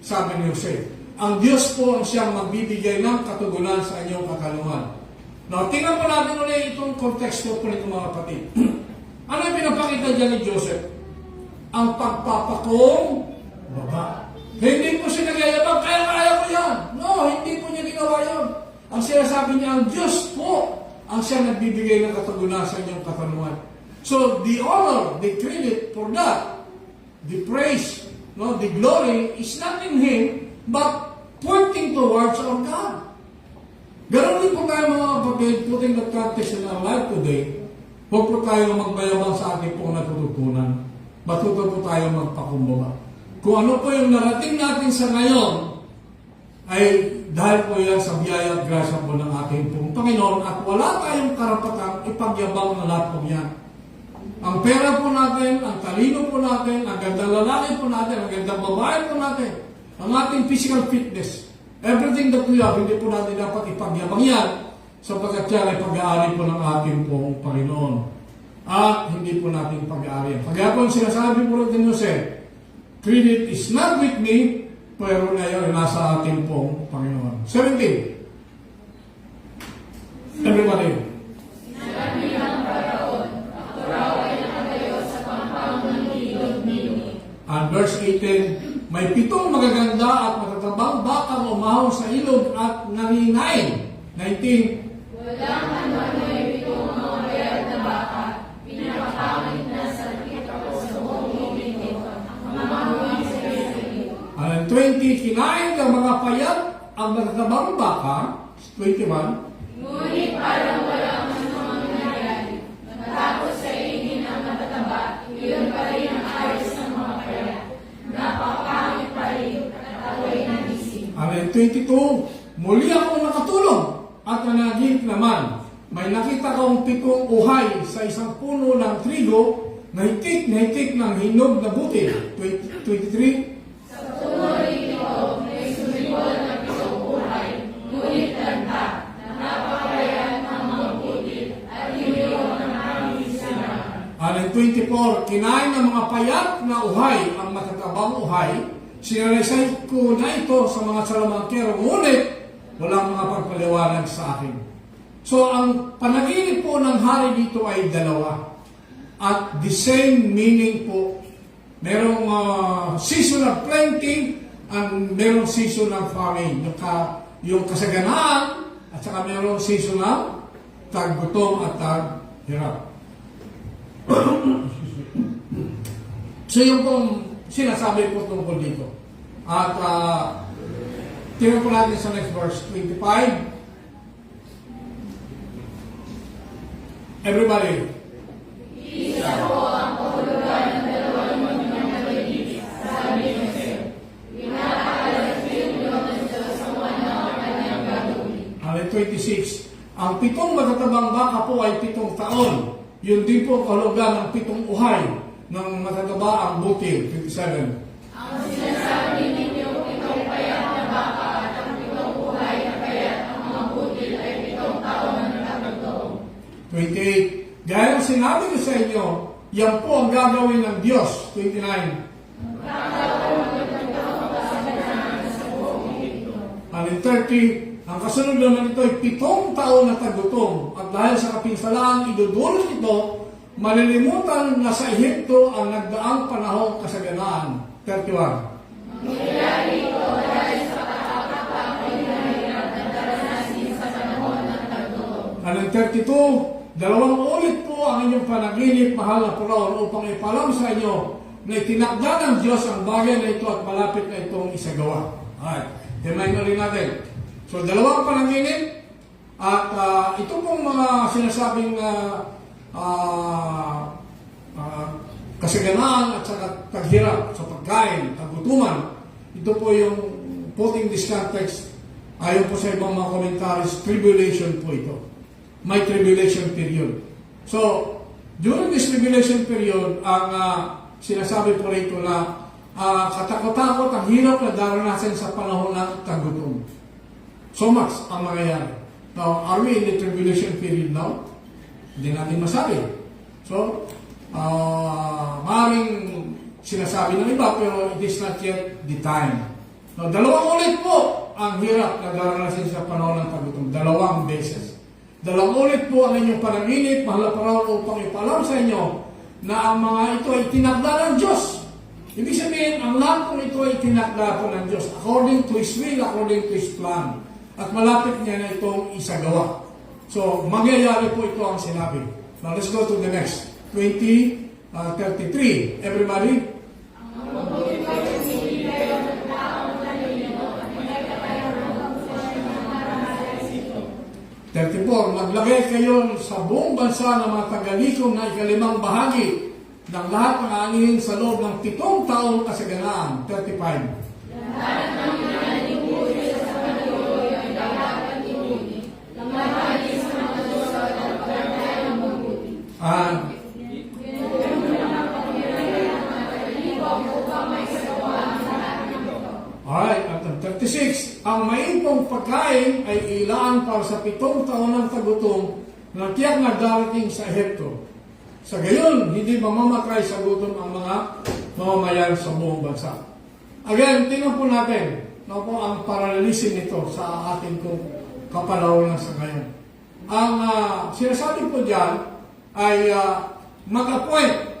F: sabi ni Jose. Ang Diyos po ang siyang magbibigay ng katugunan sa inyong katanungan. Now, tingnan po natin ulit itong konteksto po nito mga kapatid. Ano yung pinapakita dyan ni Joseph? Ang pagpapakong baba. Hindi po siya nagyayabang, kaya ko yan. No, hindi po niya ginawa yun. Ang sinasabi niya, ang Diyos po ang siya nagbibigay ng katagunan sa inyong katanungan. So, the honor, the credit for that, the praise, no, the glory is not in Him, but pointing towards our God. Ganon din po tayo mga kapatid, putting the context in our life today, huwag po tayo magbayabang sa ating pong natututunan. Matuto po tayo magpakumbaba. Kung ano po yung narating natin sa ngayon, ay dahil po yan sa biyaya at grasya po ng ating pong Panginoon at wala tayong karapatang ipagyabang na lahat po yan. Ang pera po natin, ang talino po natin, ang gandang lalaki po natin, ang gandang babae po natin, ang ating physical fitness, everything that we have, hindi po natin dapat ipagyabang yan sapagkat yan ay pag-aari po ng ating pong Panginoon. At hindi po natin pag-aari. Kaya po ang sinasabi po rin Jose, credit is not with me, pero ngayon nasa ating pong Panginoon. 17. Everybody. And verse 18, may 7 magaganda at matatabang bakang umahon sa ilog at naninain. 19. And 20, kinain ng mga payat ang matatabang baka. 21. And 22, muli akong nakatulog at nanagip naman. May nakita kong 7 uhay sa isang puno ng trigo na hitik ng hinog na butil. 23, and 24, kinain ng mga payat na uhay ang matatabang uhay. Sinalaysay ko na ito sa mga salamangkero, ngunit walang mga pagpaliwanag sa akin. So, ang panaginip po ng hari dito ay dalawa. At the same meaning po. Merong season of plenty and merong season of famine. Yung kasaganaan at saka merong season of taggutom at taghirap. So, yung pong sinasabi po tungkol dito. At tingnan po natin sa next verse, 25. Everybody. Isa po ang kahulugan ng dalawang munyang nagigit, sabi ni Jose. Pinapakalasin yun ng Diyos sa mga ang kanyang gagawin. And 26. Ang 7 matatabang baka po ay 7 taon. Yun din po kahulugan ng 7 uhay ng matataba ang butil. 27. Ang sinasabi ninyo, 7 payat na baka at ang 7 uhay na payat ang mga butil ay 7 taon na nagkakataon. 28. Gaya ng sinabi ko sa inyo, yan po ang gagawin ng Diyos. 29. And 30. Ang kasunod naman ito ay 7 taon na tagutom. At dahil sa kapinsalaan, idudulot ito, malilimutan na sa Ehipto ang nagdaang panahong kasaganaan. 31. Mangyayari ito dahil sa kapapang pinahirap na daranasin sa panahon ng tagutom. And 32. 2 ulit po ang inyong panaginip, mahal na Puraon, upang ipalam sa inyo na itinakda ng Diyos ang bagay na ito at malapit na itong isagawa. Alright, himayin ulit natin. So, 2 panaginip at ito pong mga sinasabing kasaganaan at saka taghirap sa pagkain, kagutuman. Ito po yung putting this context, ayon po sa ibang mga commentaries, tribulation po ito. May tribulation period. So, during this tribulation period, ang sinasabi po rito na katakot-takot ang hirap na daranasin sa panahon ng tagutom. So much ang mangyayari. Now, are we in the tribulation period now? Hindi natin masabi. So, maaaring sinasabi ng iba, pero it is not yet the time. Now, 2 ulit po ang hirap na daranasin sa panahon ng tagutom. 2 beses. Dalawang ulit po ang inyong panaginip, mahal na paraon upang ipaalam sa inyo na ang mga ito ay tinakda ng Diyos. Ibig sabihin, ang lahat po ito ay tinakda po ng Diyos according to His will, according to His plan. At malapit niya na itong isagawa. So, mangyayari po ito ang sinabi. Now, let's go to the next. 33. Everybody? 34, maglagay kayo sa buong bansa ng mga tagalikom na ikalimang bahagi ng lahat ng anihin sa loob ng 7 taong kasaganaan. 35. Alright, at ang 36, ang maipong pagkain ay ilaan para sa 7 taon ng tagutom na tiyak na darating sa Ehipto. Sa gayon, hindi mamamatay sa gutom ang mga mamamayan sa buong bansa. Again, tingnan po natin na po ang paralelisin nito sa ating kapanahonan sa ngayon. Ang sinasabi po dyan ay mag-appoint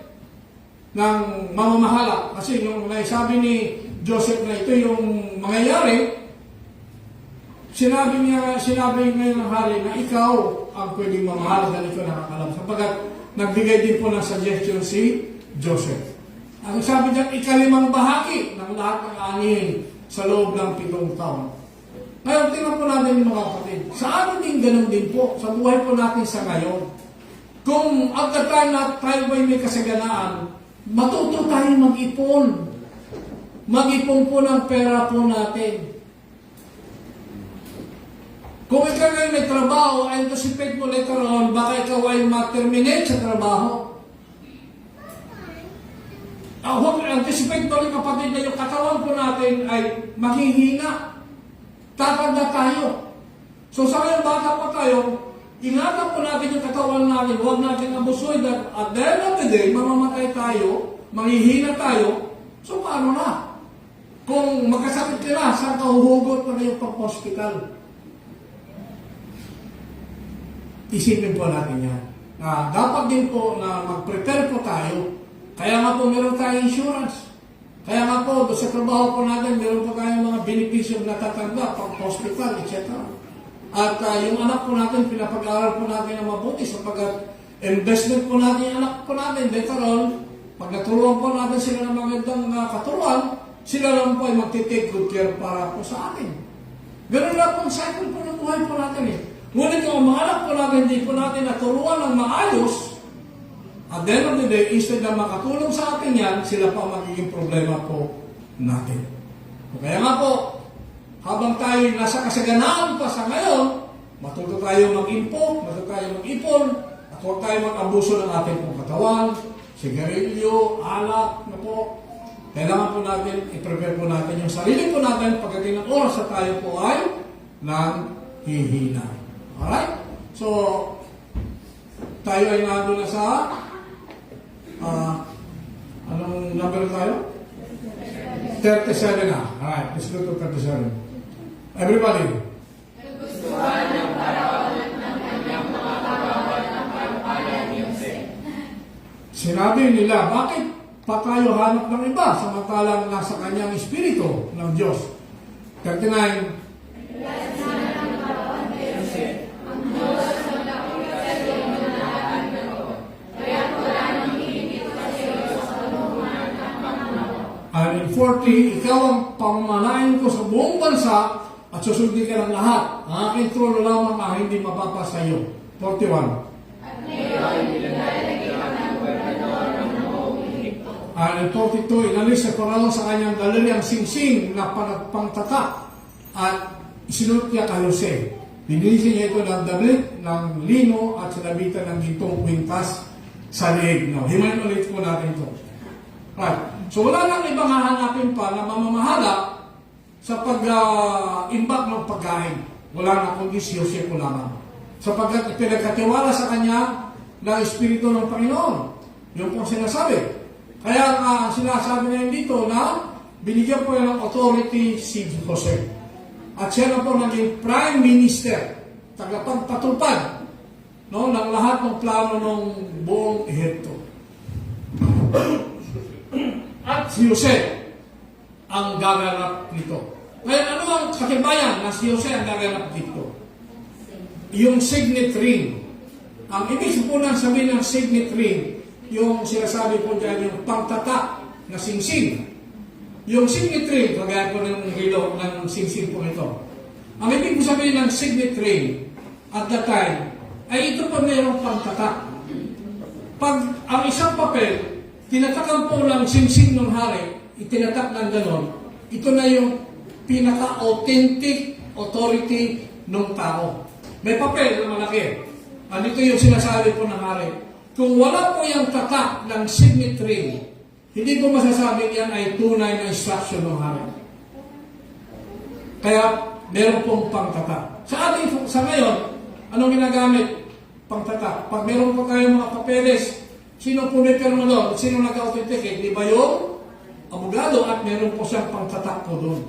F: ng mamamahala. Kasi yung naisabi ni Joseph na ito yung mangyayari, sinabi ngayon ng hari na ikaw ang pwedeng mamahala dahil ikaw nakakalam. Sapagat nagbigay din po ng suggestion si Joseph. Ang sabi niya, ikalimang bahagi ng lahat ng anihin sa loob ng 7 taon. Ngayon, tingnan po natin yung mga kapatid. Sa atin din ganun din po, sa buhay po natin sa ngayon. Kung at the time na tayo ba'y may kasaganaan, matuto tayong mag-ipon. Mag-ipon po ng pera po natin. Kung ikaw ay may trabaho, anticipate mo later on, baka ikaw ay ma-terminate sa trabaho. Anticipate mo rin kapatid na yung katawan po natin ay maghihina. Tatanda tayo. So sa ngayon, baka pa tayo, ingatan po natin yung katawan natin, huwag natin abusoy that at the end of the day, mamamatay tayo, manghihina tayo, so paano na? Kung magkasakit ka na, saan ka huhugot na yung pang-hospital? Isipin po natin yan. Dapat din po na mag-prepare po tayo. Kaya nga po meron tayong insurance. Kaya nga po, sa trabaho po natin, meron po tayong mga benepisyo na tatanggap, pang-hospital, etc. At yung anak po natin, pinapag-aaral po natin na mabuti sapagkat investment po natin yung anak po natin. Later on, pag naturuan po natin sila ng magandang katuruan, sila lang po ay magtitake good care para po sa atin. Ganun lang po ang cycle po ng buhay po natin eh. Ngunit kung ang mga anak po natin, hindi po natin naturuan ng maayos, at the end of the day, instead na makatulong sa atin yan, sila pa magiging problema po natin. Kaya nga po, habang tayo nasa kasaganaan pa sa ngayon, matuto tayo mag-impok, matuto tayo mag-ipon, at huwag tayo mag-abuso ng ating pong katawan, sigarilyo, alak, na po. Kailangan po natin, i-prepare po natin yung sarili po natin pagdating ng oras na tayo po ay nanghihina. Alright? So, tayo ay nandun na sa anong number tayo? 37 na. Alright, let's go to 37. Everybody. Sinabi nila, bakit pa tayo hanap ng iba samantalang nasa kanyang espiritu ng Diyos? 39. And in 40, ikaw ang pamamanahin ko sa buong bansa at susundin ka ng lahat. Ang aking trono lamang ang hindi mapapasa iyo. 41. And in 42, inalis sa Parao sa kanyang galeri ang singsing na pangtatak at isinulot niya kay Jose. Binilisin niya ito ng damit ng lino at sinabitan ng gintong kwintas sa leeg. No, himayin ulit po natin ito. Right. So wala nang ibang hahanapin pa na mamamahala sa pag-imbak ng pagkain. Wala na kundi si Jose po lamang. Sapagkat pinagkatiwala sa kanya ng Espiritu ng Panginoon. Yun po sinasabi. Kaya sinasabi niya dito na binigyan po ng authority si Jose. At siya na po naging Prime Minister, tagapagpatupad no, ng lahat ng plano ng buong Ehipto. At si Jose ang gaganap nito. Ngayon, ano ang katibayan na si Jose ang gaganap dito? Yung signet ring. Ang ibig po nang sabihin ng signet ring, yung sinasabi po dyan, yung pangtatak na singsing. Yung signet ring, kagaya po ng hilo ng singsing po ito. Ang ibig po sabihin ng signet ring at that time, ay ito pa mayroong pangtatak. Pag ang isang papel, tinatakan po ng singsing ng hari, itinatak ng ganon, ito na yung pinaka-authentic authority ng tao. May papel na malaki. Ito yung sinasabi po ng hari. Kung wala po yung tatak ng signet ring, hindi ko masasabing yan ay tunay na instruction ng hari. Kaya, meron pong pangtatak. Sa ngayon, anong ginagamit? Pangtatak. Pag meron po tayong mga papeles, sino po may pirma doon? Sino nag-authenticate? Di ba yung abogado at meron po siyang pangtatak po doon?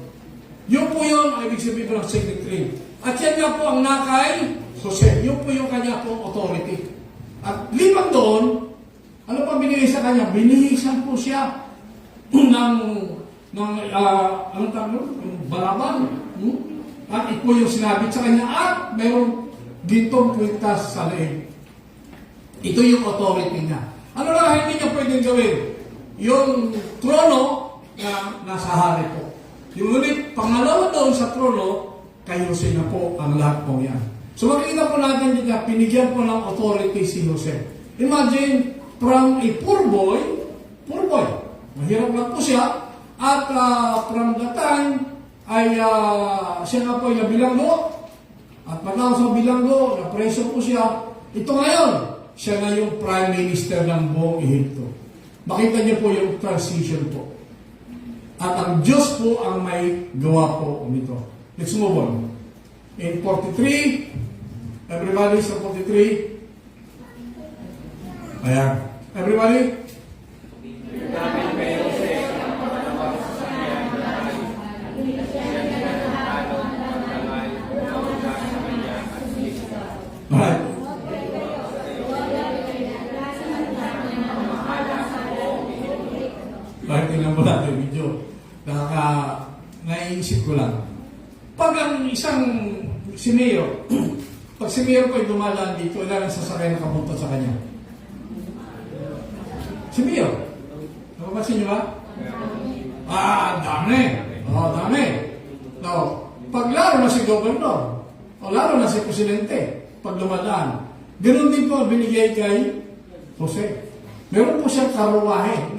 F: Yun po yun, ay ibig sabihin po ng signet ring. At yan nga po ang nakay Jose. Yun po yung kanya pong authority. At limang doon, ano pa binigay sa kanya? Binihisan po siya ng anong tawag doon? Balaban. At ito yung sinabi sa kanya, at mayroong gintong kwintas sa leeg. Ito yung authority niya. Ano lang hindi niya pwedeng gawin? Yung trono na nasa hari po. Yung ulit, pangalawa doon sa trono, kay Jose na po ang lahat po yan. So makikita po natin dito, pinigyan po ng authority si Jose. Imagine, from a poor boy, mahirap lang po siya, at from the time, ay siya nga po ay nabilanggo, at matapos sa bilanggo, napreso po siya. Ito ngayon, siya na yung prime minister ng buong Ehipto. Makita niyo po yung transition po. At ang Diyos po ang may gawa po nito. Let's move on. In 43, everybody sa 43. Ayan. Everybody? Alright. Bakit tingnan mo natin yung video? Naiisip ko lang. Pag ang isang si Mayor, pag si Mayor ko ay dumadaan dito, ilan ang sasakay na kapunta sa kanya? Si Mayor. Napapansin niyo ba? Dami. Dami. Now, pag lalo na si Governor, o lalo na si Presidente, pag dumadaan, ganoon din po binigay kay Jose. Meron po siyang karuwahe.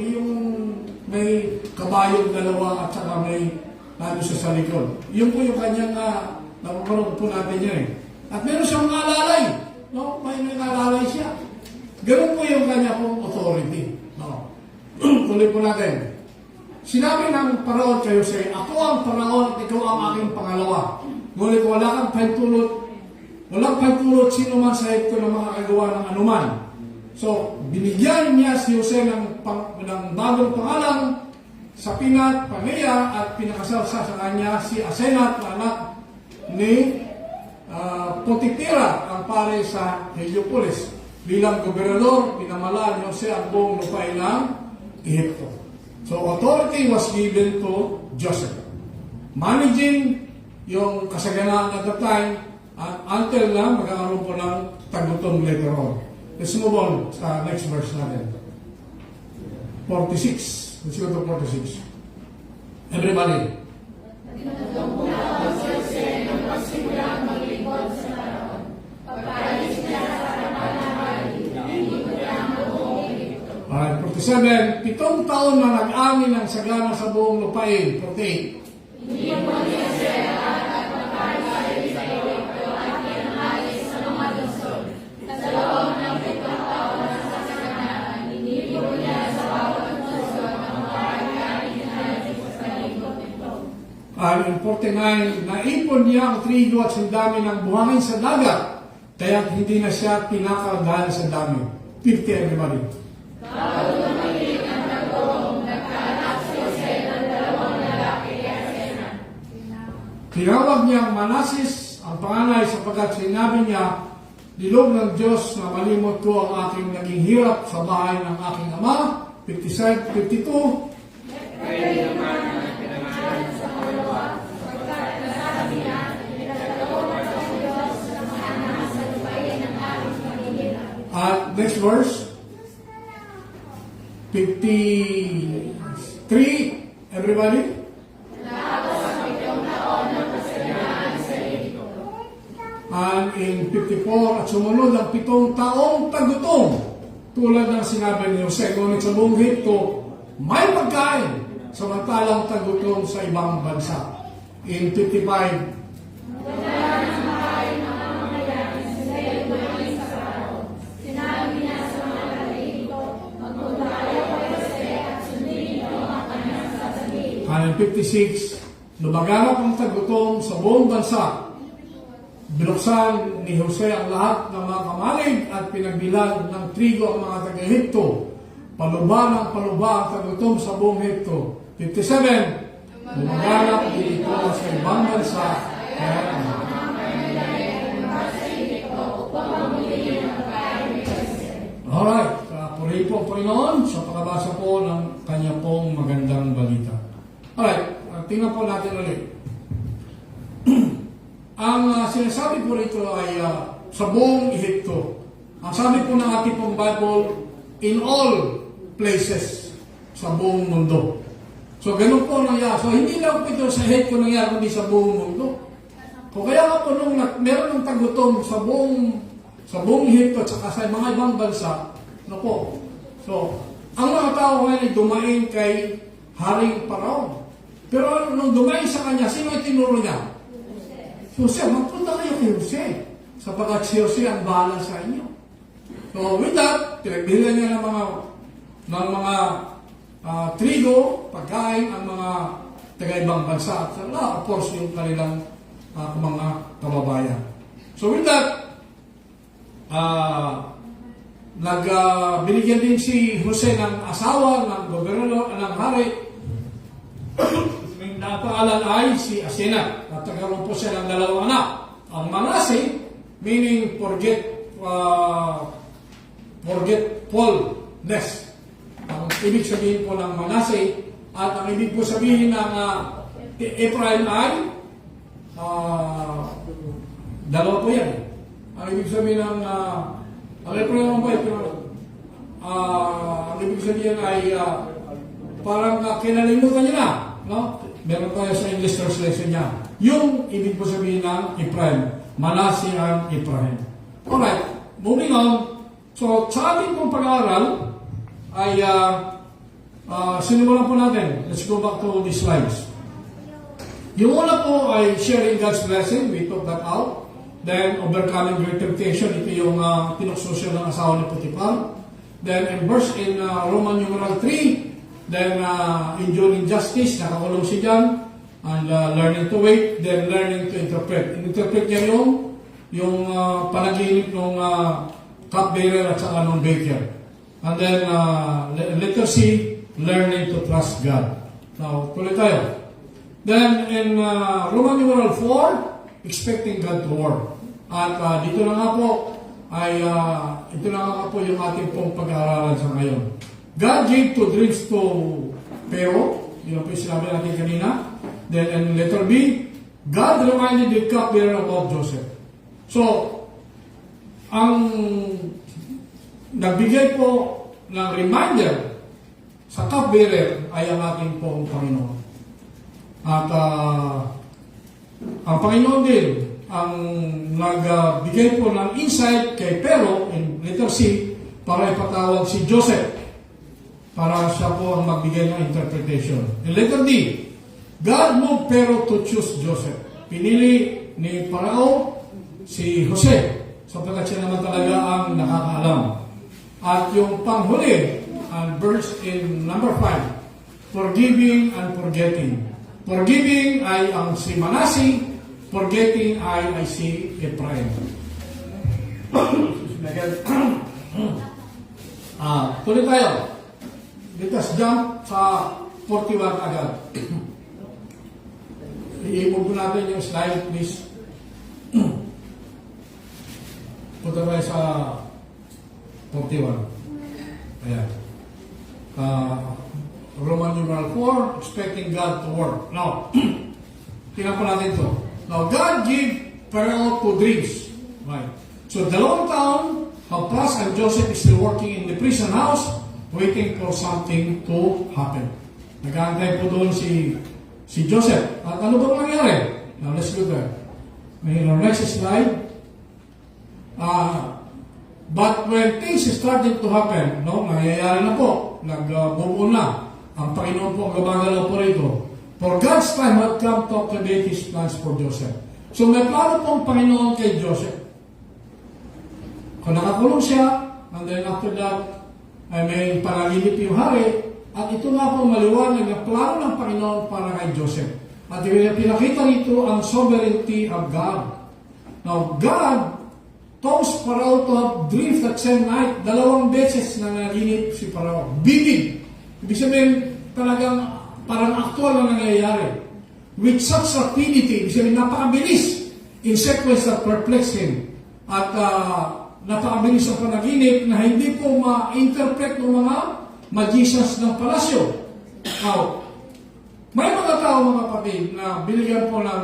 F: May kabayong dalawa at saka may siya sa likod. Yun po yung kanyang napaparong po natin yun eh. At meron siyang alalay. No? May alalay siya. Ganun po yung kanya pong authority. No? Tuloy po natin. Sinabi ng Paraon kay Jose, ako ang Paraon at ikaw ang aking pangalawa. Ngunit wala kang pahintulot. Walang pahintulot sino man sa Ehipto na makakagawa ng anuman. So, binigyan niya si Jose ng bagong pangalan sa Pinat, Panea, at pinakasal sa kanya si Asenat na anak ni Potiphera, ang pare sa Heliopolis. Bilang gobernador, pinamalaan ni Jose ang buong lupain ng Ehipto. So, authority was given to Joseph. Managing yung kasaganaan at the time, until na magkakaroon po ng tagutom later on. Let's move on sa next verse natin. 46. Let's go to 46. Everybody. Alright, 47. 7 taon na nag-amin ang sagana sa buong lupain. 48. In 49, naipon niya ang trigo at sandami ng buhangin sa dagat, kaya hindi na siya tinakal dahil sa dami. 50, everybody. Tinawag niya ang Manasis ang panganay sapagkat sinabi niya, Dilog ng Diyos na malimot ko ang aking naging hirap sa bahay ng aking ama. 57, 52. At next verse, 53, everybody? And in 54, at sumunod ang 7 taong tagutom, tulad ng sinabi ni Jose, ngunit sa buong Hipto, may pagkain, samantalang tagutom sa ibang bansa. In 55, and in 56, lumaganap ang tagutom sa buong bansa. Binuksan ni Jose ang lahat ng mga kamalig at pinagbilag ng trigo ang mga taga-Ehipto. Paluba ng paluba ang tagutom sa buong Ehipto. 57, lumaganap din ito sa ibang bansa. Alright, purihin po ang Panginoon sa pagkabasa po ng kanya pong magandang balita. Alright, tingnan po natin ulit. Ang sinasabi po rito ay sa buong Ehipto. Ang sabi po ng ating pong Bible, in all places sa buong mundo. So, ganun po nangyari. So, hindi lang po ito sa Ehipto nangyari, kundi sa buong mundo. Kung kaya nga po nung meron ng tagutom sa buong Ehipto at saka sa mga ibang bansa, ano po? So, ang mga tao ngayon ay dumain kay Haring Paraon. Pero nung dumain sa kanya, sino itinuro niya? Jose, magpunta kayo kay Jose. Sapagkat si Jose ang bahala sa inyo. So with that, pinagbilan niya ng mga trigo, pagkain, ang mga taga-ibang bansa. At of course, yung kanilang mga kababayan. So with that, binigyan din si Jose ng asawa, ng gobernador, ng hari. Ang pangalan ay si Asenat at nagkaroon po siya ng 2 anak. Ang Manase, meaning forgetfulness. Ang ibig sabihin po ng Manase at ang ibig po sabihin ng Ephraim ay dalawa po yan. Ang ibig sabihin ng ang Ephraim po ang ibig sabihin ay parang kinalimutan niya na. No? Meron tayo sa English translation niya. Yung ibig po sabihin ng Ephraim. Manase ang Ephraim. Alright, moving on. So, sa ating pong pag-aaral ay sinimulan po natin. Let's go back to these slides. Yung una po ay sharing God's blessing. We took that out. Then, overcoming great temptation. Ito yung tinukso siya ng asawa ni Potiphar. Then, in Roman numeral 3, then, enduring justice, nakakulong siya dyan, and learning to wait, then learning to interpret. Interpret niya yung panaginip ng cupbearer at saka ng baker. And then, letter C, learning to trust God. Now, tuloy tayo. Then, in Roman numeral 4, expecting God to work. At dito na nga po, ito na nga po yung ating pong pag-aaralan sa ngayon. God gave 2 dreams to Pharaoh. Yun po yung sinabi natin kanina. Then in letter B, God reminded the cupbearer about Joseph. So, ang nagbigay po ng reminder sa cupbearer ay ang ating pong Panginoon. At ang Panginoon din ang nagbigay po ng insight kay Pharaoh in letter C para ipatawag si Joseph para siya po ang magbigay ng interpretation. In letter D, God moved Pharaoh to choose Joseph. Pinili ni Parao si Jose sapagkat siya naman talaga ang nakakaalam. At yung panghuli, and verse in number 5, forgiving and forgetting. Forgiving ay ang si Manase, forgetting ay si Ephraim. Tuloy tayo. Let us jump sa 41 agad. I-move natin yung slide, please. 41. Punta tayo sa 41. Ayan. Roman numeral 4, expecting God to work. Now, tingnan po natin ito. Now, God gave Pharaoh 2 dreams. Right. So, 2 taon have passed and Joseph is still working in the prison house waiting for something to happen. Nag-aantay po doon si Joseph. At ano bang nangyari? Now, let's go there. Next slide. But when things started to happen, no, nangyayari na po, nag-buo na. Ang Panginoon po ang gumagalaw po rito. For God's time had come to activate His plans for Joseph. So may plano po ang Panginoon kay Joseph. Kung nakakulong siya, and then after that, ay may panaginip yung hari, at ito nga po maliwanag na plano ng Panginoon para kay Joseph. At pinakita rito ang sovereignty of God. Now, God caused Pharaoh to have dreams that same night. 2 beses na naginip si Pharaoh. Vivid. Ibig sabihin, talagang parang aktual na nangyayari. With such rapidity, ibig sabihin, napakabilis in sequence that perplexed him. At napakabilis ang panaginip na hindi po ma-interpret ng mga magicians ng palasyo. Now, may mga tao, mga kapatid, na binigyan po ng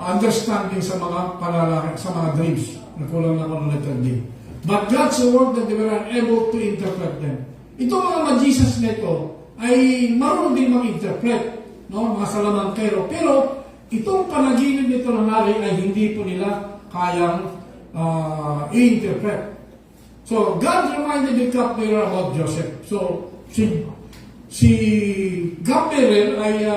F: understanding sa mga panalangin, sa mga dreams. Nakulang na ako ng letter D. But God's word that they were unable to interpret them. Itong mga magicians na ito ay marunong din mag-interpret, no? Mga salamangkero. Pero itong panaginip nito ng hari ay hindi po nila kayang i-interpret. So, God reminded the cupbearer about Joseph. So, si cupbearer ay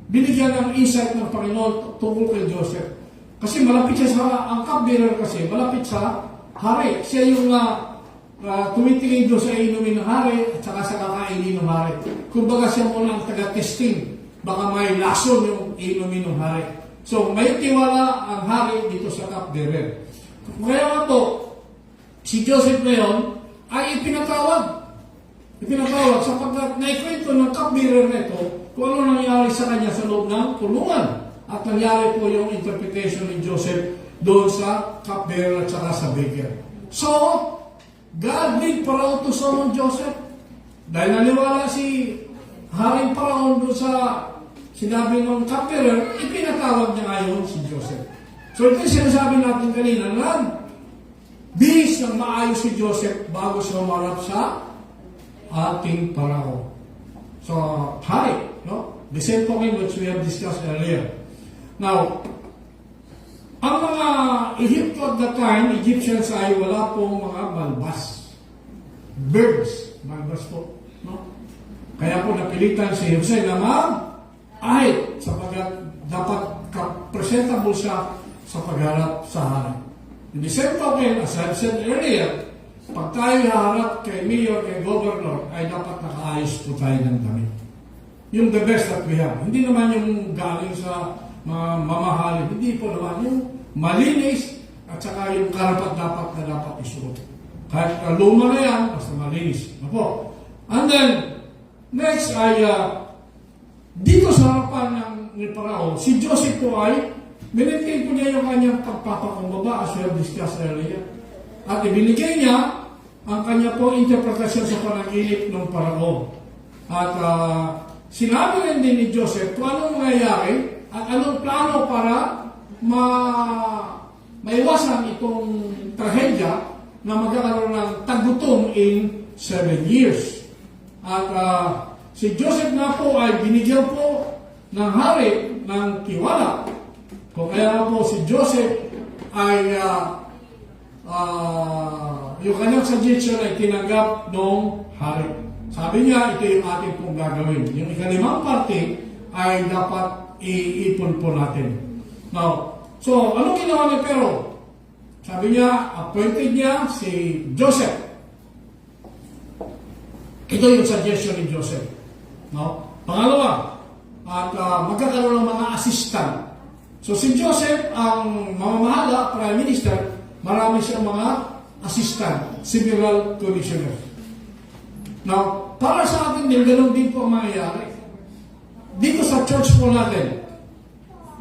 F: binigyan ng insight ng Panginoon tungkol kay Joseph. Kasi malapit siya ang cupbearer kasi, malapit sa hari. Siya yung tumitingin doon sa inumin ng hari at saka sa kakainin ng hari. Kumbaga siya muna ang taga-testing. Baka may lason yung inumin ng hari. So, may tiwala ang hari dito sa cupbearer. Kaya nga po, si Joseph ngayon ay ipinatawag sapagkat naikwento ng cupbearer na ito kung ano nangyari sa kanya sa loob ng kulungan. At nangyari po yung interpretation ni Joseph doon sa cupbearer at saka sa baker. So, God did Pharaoh to summon Joseph. Dahil naniwala si Haring Pharaoh doon sa sinabi ng cupbearer, ipinatawag niya ngayon si Joseph. So ito yung sinasabi natin kanina na bihis ng maayos si Joseph bago siya umarap sa ating Pharaoh. So, hari, no? The same token which we have discussed earlier. Now, ang mga Egypto at that time, Egyptians ay wala pong mga balbas. Birds. Balbas po. No? Kaya po napilitan si Jose na mag-ahit sapagkat dapat presentable siya sa pagharap sa hari. In the same token, as I've said earlier, pag tayo haharap kay mayor, kay governor, ay dapat nakaayos po tayo ng damit. Yung the best that we have. Hindi naman yung galing sa mamahalin. Hindi po naman yung malinis at saka yung karapat-dapat na dapat isuot. Kahit luma na yan, basta malinis. Apo. And then, next ay dito sa harapan ni Pharaoh, si Joseph po ay minintay po niya yung kanyang pagpapakumbaba as we have discussed earlier. At ibinigay niya ang kanya po interpretasyon sa panaginip ng Pharaoh. At sinabi rin din ni Joseph kung anong mangyayari at anong plano para maiwasan itong trahedya na magkakaroon ng tagutom in 7 years. At si Joseph na po ay binigyan po ng hari ng tiwala. Kung kaya po si Joseph ay yung kanyang suggestion ay tinanggap ng hari. Sabi niya, ito yung ating pong gagawin. Yung ikalimang parte ay dapat iipon po natin. Now, so, anong ginawa ni Pharaoh? Sabi niya, appointed niya si Joseph. Ito yung suggestion ni Joseph. No? Pangalawa, at magkakaroon ng mga assistant. So, si Joseph, ang mamamahala, Prime Minister, marami siyang mga assistant, several commissioners. Now, para sa atin din, ganun din po ang mangyayari. Dito sa church po natin,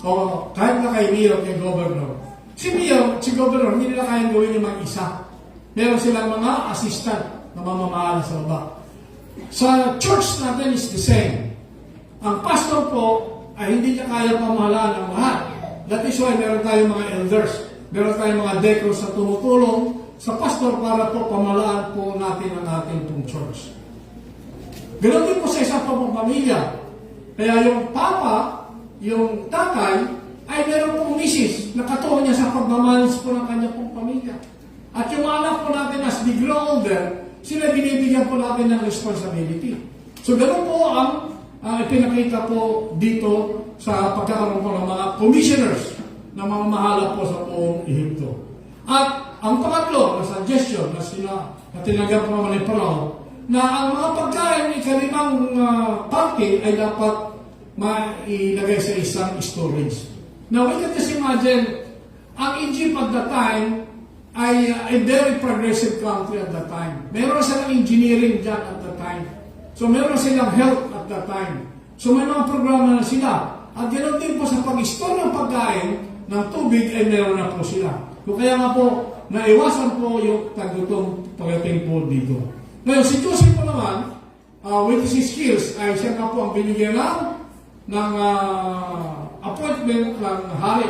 F: o kahit na kay mayor, kay governor, Si Mayor, si Governor, hindi nila kayang gawin yung mag-isa. Meron silang mga assistant na mamamahala sa baba. Sa church natin is the same. Ang pastor po ay hindi niya kaya pamahalaan ang lahat. That is why meron tayong mga elders. Meron tayong mga deacons na tumutulong sa pastor para po pamahalaan po natin ang ating pong church. Ganon din po sa isang pamilya. Kaya yung papa, yung tatay, ay meron pong misis na katuon niya sa pagmamalis po ng kanya pong pamilya. At yung mga anak po natin as they grow older, sila binibigyan po natin ng responsibility. So ganoon po ang ipinakita po dito sa pagkakaroon po ng mga commissioners na mamamahala po sa buong Ehipto. At ang pangatlo na suggestion na tinanggap po naman ni Parao, na ang mga pagkain ni kalimang parte ay dapat mailagay sa isang storage. Now, we can just imagine, ang Egypt at the time ay a very progressive country at the time. Meron silang engineering dyan at the time. So, meron silang health at the time. So, may mga programa na sila. At ganoon din po sa pag-store ng pagkain ng tubig ay meron na po sila. So, kaya nga po, naiwasan po yung tagutong pagdating po dito. Ngayon, si Joseph po naman, with his skills, ay siya nga po ang binigyan ng appointment ng hari.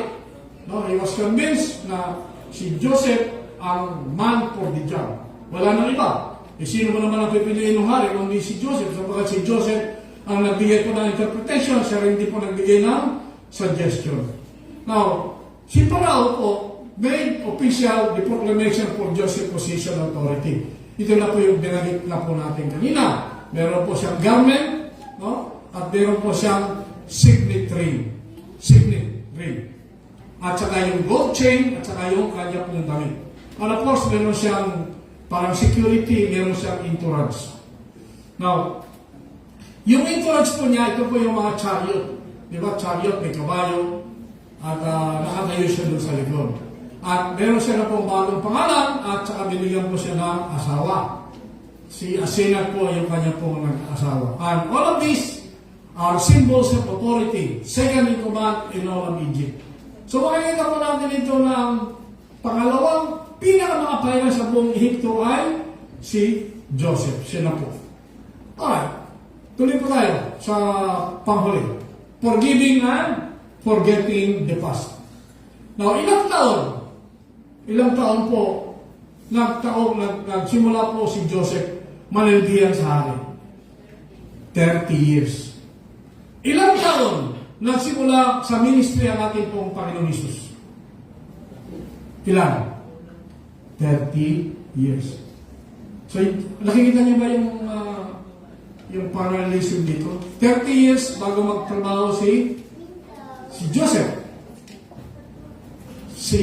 F: No? He was convinced na si Joseph ang man for the job. Wala nang iba. Sino mo naman ang pipiliin ng hari kung di si Joseph? Sapagkat si Joseph ang nagbigay po ng interpretation, siya rin di po nagbigay ng suggestion. Now, si Parao po made official the proclamation for Joseph position authority. Ito na po yung binanggit na po natin kanina. Meron po siyang garment, no? At meron po siyang signet ring. At saka yung gold chain, at saka yung kanya pong damit. And of course, meron siyang parang security, meron siyang entourage. Now, yung entourage po niya, ito po yung mga chariot. Di ba? Chariot, may kabayo, at nakatayo siya doon sa likod. At meron siya na pong bagong pangalan, at saka binigyan po siya ng asawa. Si Asenat po yung kanya pong nag-asawa. And all of these are symbols of authority, second in command in all of Egypt. So makikita po natin ito na ang pangalawang pinaka-makapayra sa buong Ehipto ay si Joseph. Siya na po. Alright, tuloy po tayo sa panghuli. Forgiving and forgetting the past. Now, ilang taon po nagsimula po si Joseph manilbihan sa hari? 30 years. Ilang taon nagsimula sa ministry ang ating pong Panginoon Hesus? Ilan? 30 years. So, nakikita niyo ba yung parallelism dito? 30 years bago magtrabaho si Joseph.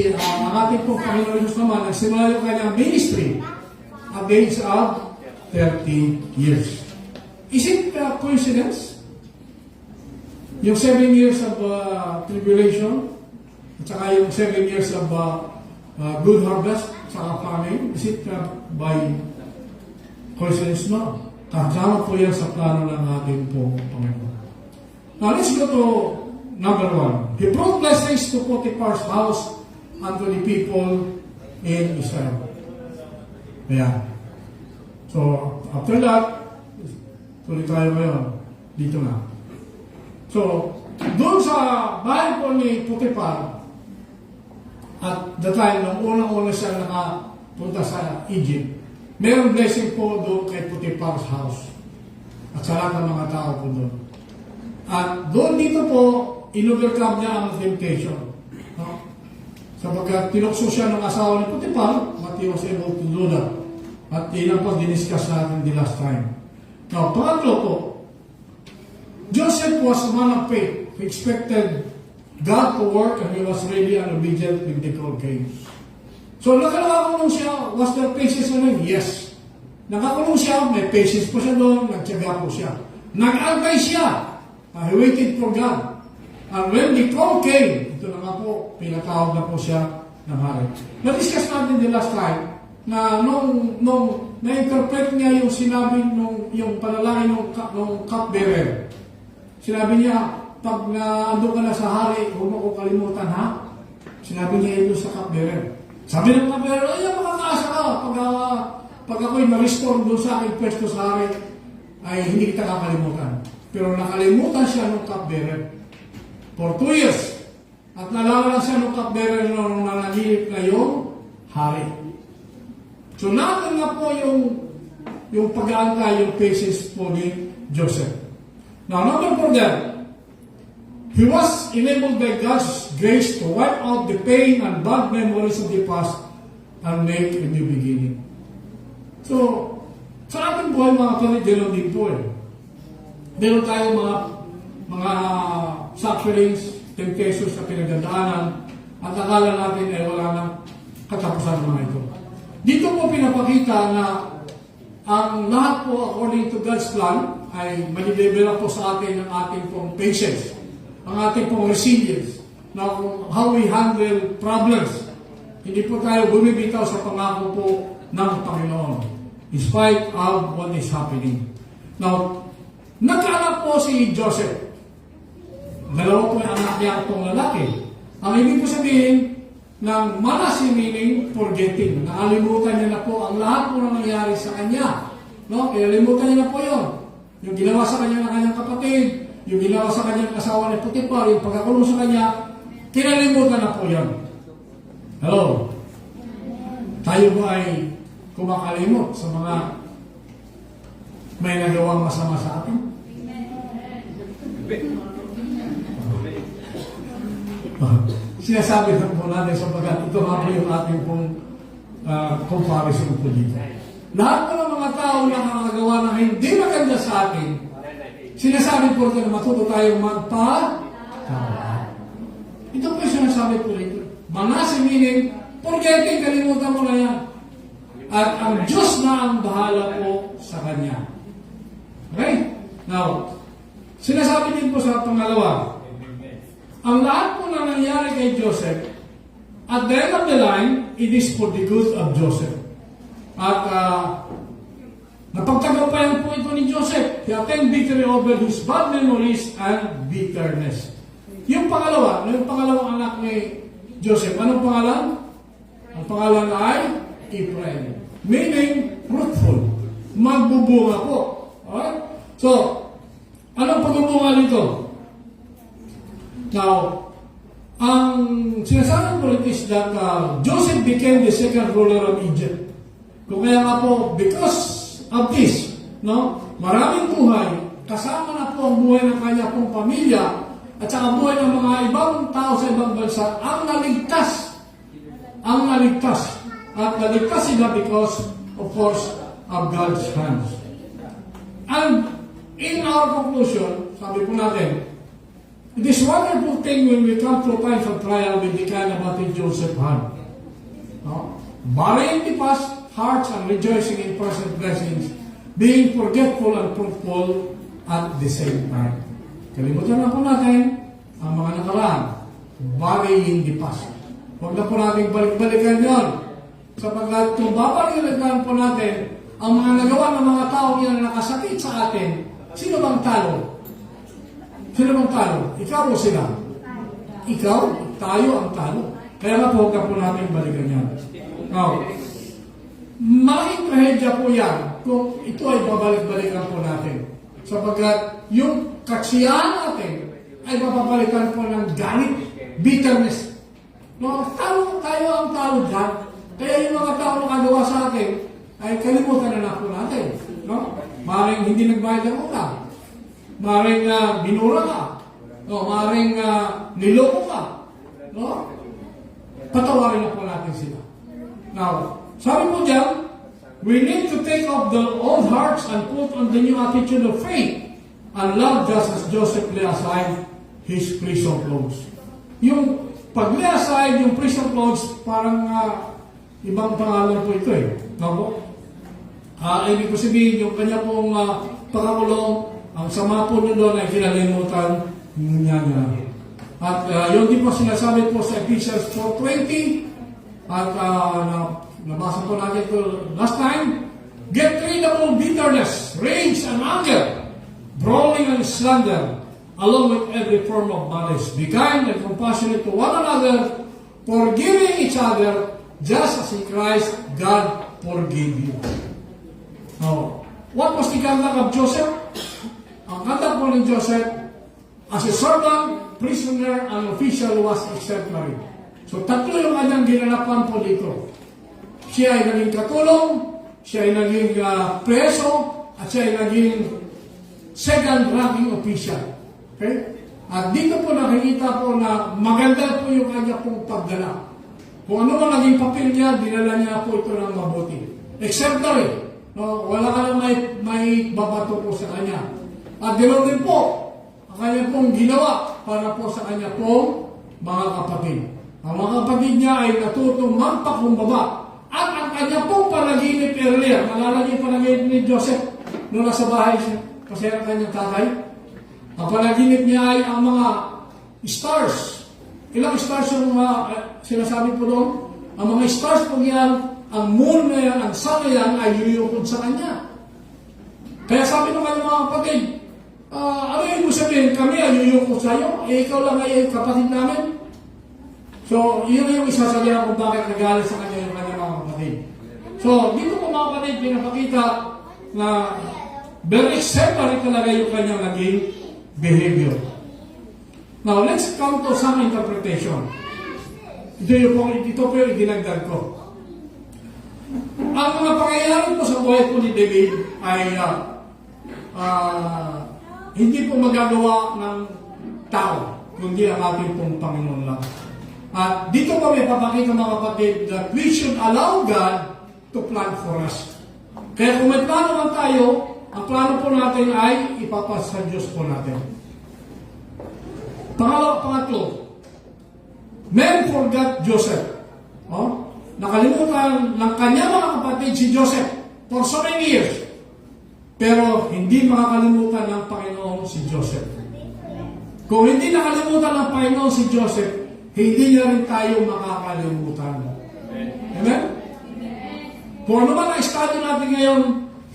F: Ang ating pong Panginoon Hesus naman, nagsimula yung kanyang ministry at the age of 30 years. Is it a coincidence? Yung 7 years of tribulation, at saka yung 7 years of good harvest, saka famine, is it by coincidence? No. Kasama po yan sa plano ng ating pong Panginoon. Now, let's go to number 1. He brought blessings to Potiphar's house unto the people in Israel. Ayan. So, after that, tuloy tayo ngayon. Dito na. So, doon sa bahay po ni Potiphar, at the time, nung unang-una siya nakapunta sa Egypt, mayroong blessing po doon kay Potiphar's house. At sa lahat ng mga tao po doon. At doon dito po, in-overcome niya ang temptation. No? Sapagkat tinukso siya ng asawa ni Potiphar, but he was able to do that. At yun ang pag-diniscuss natin the last time. Now, pangatlo po, Joseph was a man of faith. He expected God to work and he was ready and obedient when the call came. So, nakakulong siya. Was there patience on him? Yes. Nakakulong siya, may patience po siya doon, nagtyaga po siya. Nag-antay siya. He waited for God. And when the call came, ito na nga po, pinatawag na po siya ng hari. Na-discuss natin the last time na nung na-interpret niya yung sinabi yung panalangin ng cupbearer. Sinabi niya, pag naandun ka na sa hari, huwag mo ko kalimutan, ha? Sinabi niya ito sa cupbearer. Sabi ng cupbearer, ay, makakaasa ka. Pag ako'y na-restore doon sa aking pwesto sa hari, ay hindi kita kakalimutan. Pero nakalimutan siya ng cupbearer for 2 years. At nalaman na siya ng cupbearer nung nananilip na yung hari. So natin nga po yung pag-aangka, yung patience po ni Joseph. Now, not to forget, he was enabled by God's grace to wipe out the pain and bad memories of the past and make a new beginning. So, sa ating buhay mga kapatid, ganoon din po eh. Meron tayong mga sufferings, temptations na pinagdadaanan, at akala natin ay wala nang katapusan mga ito. Dito po pinapakita na ang lahat po according to God's plan ay malidevelop po sa atin ang ating pong patience, ang ating pong resilience, na how we handle problems. Hindi po tayo bumibitaw sa pangako po ng Panginoon in spite of what is happening. Now, nagkaanak po si Joseph. Dalawa po yung anak niya itong lalaki. Ang ibig po sabihin ng manasi meaning forgetting. Nakalimutan niya na po ang lahat po na nangyari sa kanya. No? Kinalimutan niya na po yun. Yung ginawa sa kanya ng kanyang kapatid, yung ginawa sa kanyang asawa ni Potiphar, yung pagkakulong sa kanya, kinalimutan na po yun. Hello? Tayo ba ay kumakalimot sa mga may nagawang masama sa atin? Sinasabi lang po natin sapagkat ito nga po yung ating pong comparison po dito. Lahat po ng mga tao na nakakagawa na hindi maganda sa atin, sinasabi po ito na matuto tayong magpa-tawad. Ito po yung sinasabi po dito. Manasi meaning, forgetting, kalimutan mo na yan. At ang Diyos na ang bahala po sa Kanya. Okay? Now, sinasabi din po sa pangalawa, ang lahat po na nangyari kay Joseph, at the end of the line, it is for the good of Joseph. At napagtagumpayan po ito ni Joseph. He attained victory over his bad memories and bitterness. Yung pangalawang anak ni Joseph, anong pangalan? Ang pangalan ay Ephraim. Meaning, fruitful. Magbubunga po. Alright? So, anong pagbubunga nito? Now, ang sinasabi ko is that Joseph became the second ruler of Egypt. Kung kaya nga po, because of this, no, maraming buhay, kasama na po ang buhay ng kanya pong pamilya, at saka buhay ng mga ibang tao sa ibang bansa, ang naligtas. At naligtas sila because, of course, of God's hands. And in our conclusion, sabi po natin, it is wonderful thing when we come to times of trial with the kind of what Joseph had. No? Burying the past, hearts and rejoicing in present blessings, being forgetful and fruitful at the same time. Kalimutan na po natin ang mga nakaraan. Burying the past. Huwag na po natin balik-balikan yun. Sapagkat kung babalik-balikan po natin ang mga nagawa ng mga tao yan na nakasakit sa atin, sino bang talo? Sino bang talo? Ikaw o sila? Ikaw, tayo ang talo. Kaya nga po, huwag na po natin balikan yan. Now, malaking trahedya po yan kung ito ay babalik-balikan po natin. Sapagkat yung kaksiyahan natin ay mapapalitan po ng galit, bitterness. No, tayo ang talo dyan. Kaya yung mga tao na kagawa sa atin ay kalimutan na po natin. No? Maring hindi nagbayad ng utang. Maring binura ka. No, maring niloko ka. No? Patawarin na po natin sila. Now, sabi po dyan, we need to take off the old hearts and put on the new attitude of faith and love just as Joseph lay aside his prison clothes. Yung pag-lay aside yung prison clothes, parang ibang pangalan po ito eh. No po? Ibig ko sabihin, yung kanya pong pagkakulong, ang sama po nyo doon ay kinalimutan niya. At yun din po sinasabi po sa Ephesians 4:20 at nabasa po natin ito last time. Get rid of all bitterness, rage and anger, brawling and slander, along with every form of malice. Be kind and compassionate to one another, forgiving each other, just as in Christ, God forgave you. Now, what was the conduct of Joseph? Ang conduct po ni Joseph, as a servant, prisoner, and official was exemplary. So, tatlo yung kanyang ginanapan po dito. Siya ay naging katulong, siya ay naging preso, at siya ay naging second-ranking official. Okay? At dito po nakikita po na maganda po yung kanya pong pagdala. Kung ano man naging papel niya, dinala niya po ito ng mabuti. Exemplary. No, wala ka na may babato po sa kanya. At ganoon din po, ang kanya pong ginawa para po sa kanya pong mga kapatid. Ang mga kapatid niya ay natutong magpakumbaba. At ang kanya pong panaginip earlier, nalala niyo yung panaginip ni Joseph noong nasa bahay siya, kasi ang kanyang tatay. Ang panaginip niya ay ang mga stars. Ilang stars yung sinasabi po doon? Ang mga stars po yan, ang moon na yan, ang sun na yan ay yuyukod sa kanya. Kaya sabi ng kanyang mga kapatid, ano yung mo sabihin? Kami ay yuyukod sa iyo? Ikaw lang ay kapatid namin? So, yun yung isa sa diyan kung bakit nagalit sa kanya yung kanyang mga kapatid. So, dito po mga kapatid, pinapakita na very exemplary talaga yung kanyang naging behavior. Now, let's come to some interpretation. Ito po yung idinagdag ko. Ang mga pangyayari po sa buhay po ni David ay hindi po magagawa ng tao, kundi ang ating pong Panginoon lang. At dito po may papakita mga kapatid that we should allow God to plan for us. Kaya kung may plano man tayo, ang plano po natin ay ipapasa sa Diyos po natin. Pangatlo, men forgot Joseph. Nakalimutan ng kanya mga kapatid si Joseph for so many years. Pero hindi makakalimutan ng Panginoon si Joseph. Kung hindi nakalimutan ng Panginoon si Joseph, hindi niya rin tayo makakalimutan. Amen? Kung ano man ang estado natin ngayon,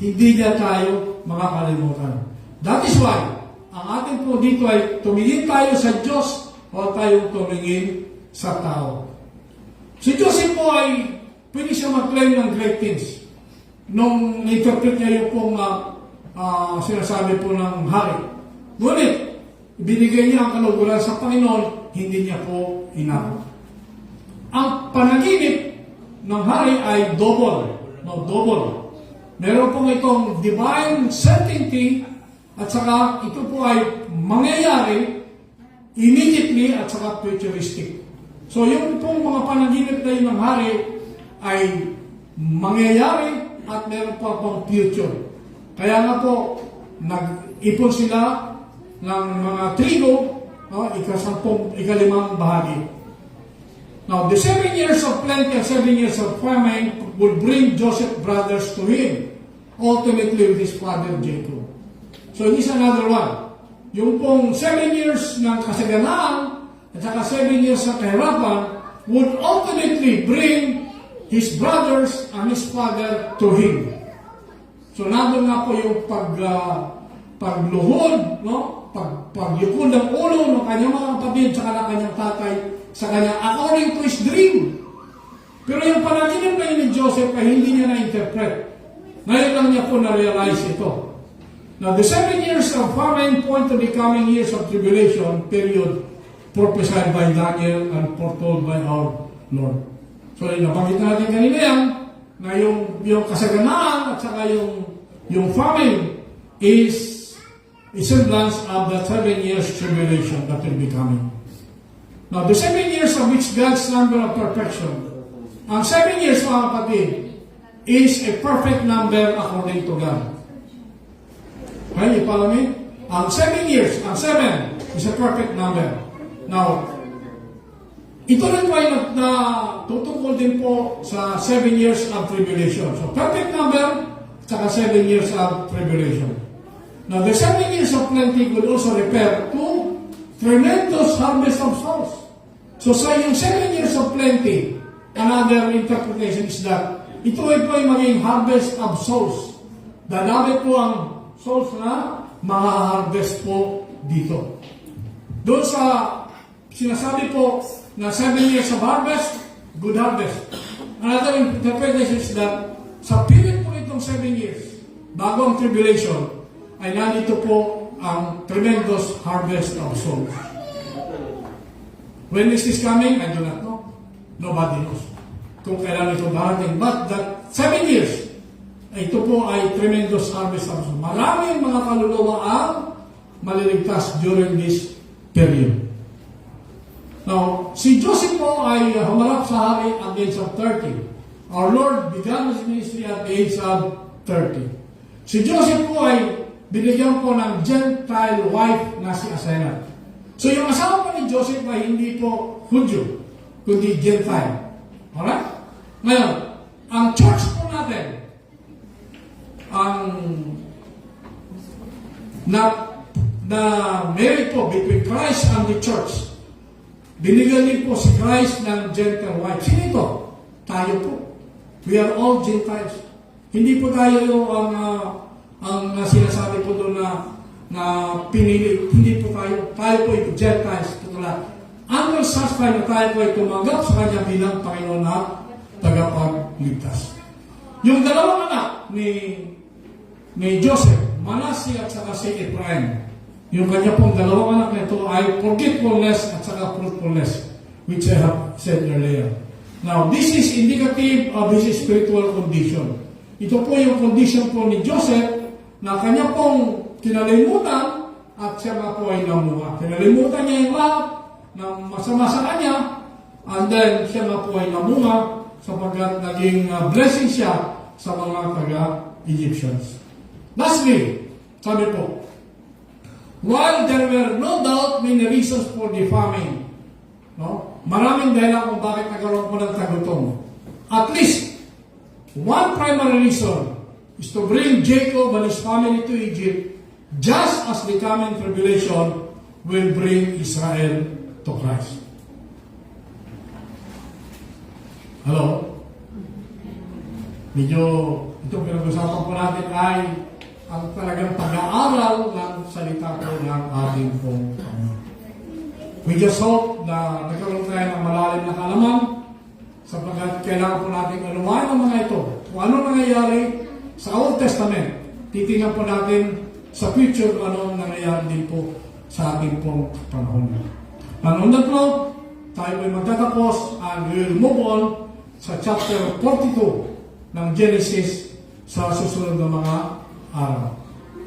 F: hindi niya tayo makakalimutan. That is why, ang ating po dito ay tumingin tayo sa Diyos o tayo tumingin sa tao. Si Joseph po ay pwede siya mag-claim ng great things. Nung interpret niya yung pong sinasabi po ng hari. Ngunit, binigay niya ang kaluguran sa Panginoon, hindi niya po inabot. Ang panaginip ng hari ay double. Double. Meron pong itong divine certainty at saka ito po ay mangyayari immediately at saka futuristic. So yung pong mga panaginip na yun ng hari ay mangyayari at meron pa pong future. Kaya nga po, nag-ipon sila ng mga trigo, ikalimang bahagi. Now, the 7 years of plenty and 7 years of famine would bring Joseph's brothers to him, ultimately with his father Jacob. So, this is another one. Yung pong 7 years ng kasaganaan at saka 7 years ng kahirapan would ultimately bring his brothers and his father to him. So, nandun nga po yung pagluhod, pagyukod ng ulo ng kanyang mga kapatid sa kanyang tatay, sa kanya according to his dream. Pero yung panaginip na yun ni Joseph ay hindi niya na-interpret. Ngayon lang niya po na-realize ito. Now, the 7 years of famine point to the coming years of tribulation period prophesied by Daniel and foretold by our Lord. So, nabanggit natin kanina yan, na yung kasaganaan at saka yung famine is a semblance of the 7 years tribulation that will be coming. Now, the 7 years of which God's number of perfection, ang 7 years, mga kapatid, is a perfect number according to God. Okay, you follow me? Ang 7 years, ang 7 is a perfect number. Now, ito rin po ay tutungkol din po sa 7 years of tribulation. So, perfect number, saka 7 years of tribulation. Now, the 7 years of plenty could also refer to tremendous harvest of souls. So, sa yung 7 years of plenty, another interpretation is that ito ay po ay maging harvest of souls. Dadami po ang souls na maha-harvest po dito. Doon sa sinasabi po na 7 years of harvest, good harvest. Another interpretation is that sa period po itong 7 years, bago ang tribulation, ay nandito po ang tremendous harvest of souls. When is this coming? I do not know. Nobody knows kung kailan ito darating. But that 7 years, ito po ay tremendous harvest of souls. Maraming mga kaluluwa ang maliligtas during this period. Now, si Joseph po ay humarap sa hari at the age of 30. Our Lord began His ministry at the age of 30. Si Joseph po ay binigyan po ng Gentile wife na si Asenat. So yung asawa po ni Joseph ay hindi po Hudyo, kundi Gentile. Alright? Ngayon, ang church po natin, ang na married po between Christ and the church, binigyan din po si Christ ng Gentile wife. Sino ito? Tayo po. We are all Gentiles. Hindi po tayo yung ang sinasabi po doon na pinili. Hindi po tayo. Tayo po yung Gentiles. Under such time na tayo po ay tumanggap sa Kanya bilang Panginoon na tagapagligtas. Yung dalawang anak ni Joseph, Manasseh at saka si Ephraim, yung kanya pong dalawang anak nito ay forgetfulness at saka fruitfulness, which I have said earlier. Now, this is indicative of his spiritual condition. Ito po yung condition po ni Joseph na kanya pong kinalimutan at siya nga po ay namuha. Kinalimutan niya yung lahat ng masama sa kanya and then siya nga po ay namuha sapagkat naging blessing siya sa mga taga-Egyptians. Lastly, sabi po, while there were no doubt many reasons for the famine, no? Maraming dahilan kung bakit nagkaroon po ng tagutom. At least, one primary reason is to bring Jacob and his family to Egypt, just as the coming tribulation will bring Israel to Christ. Hello? Medyo, itong pinag-usapan po natin ay ang talagang pag-aaral ng salita po ng ating pong Panginoon. We just hope na nagkaroon tayo ng malalim na kaalaman sapagkat kailangan po natin anumayan ang mga ito. Kung ano nangyayari sa Old Testament, titingnan po natin sa future kung ano nangyayari din po sa ating pong panahon. On that note, tayo ay magtatapos and we will move on sa chapter 42 ng Genesis sa susunod na mga araw.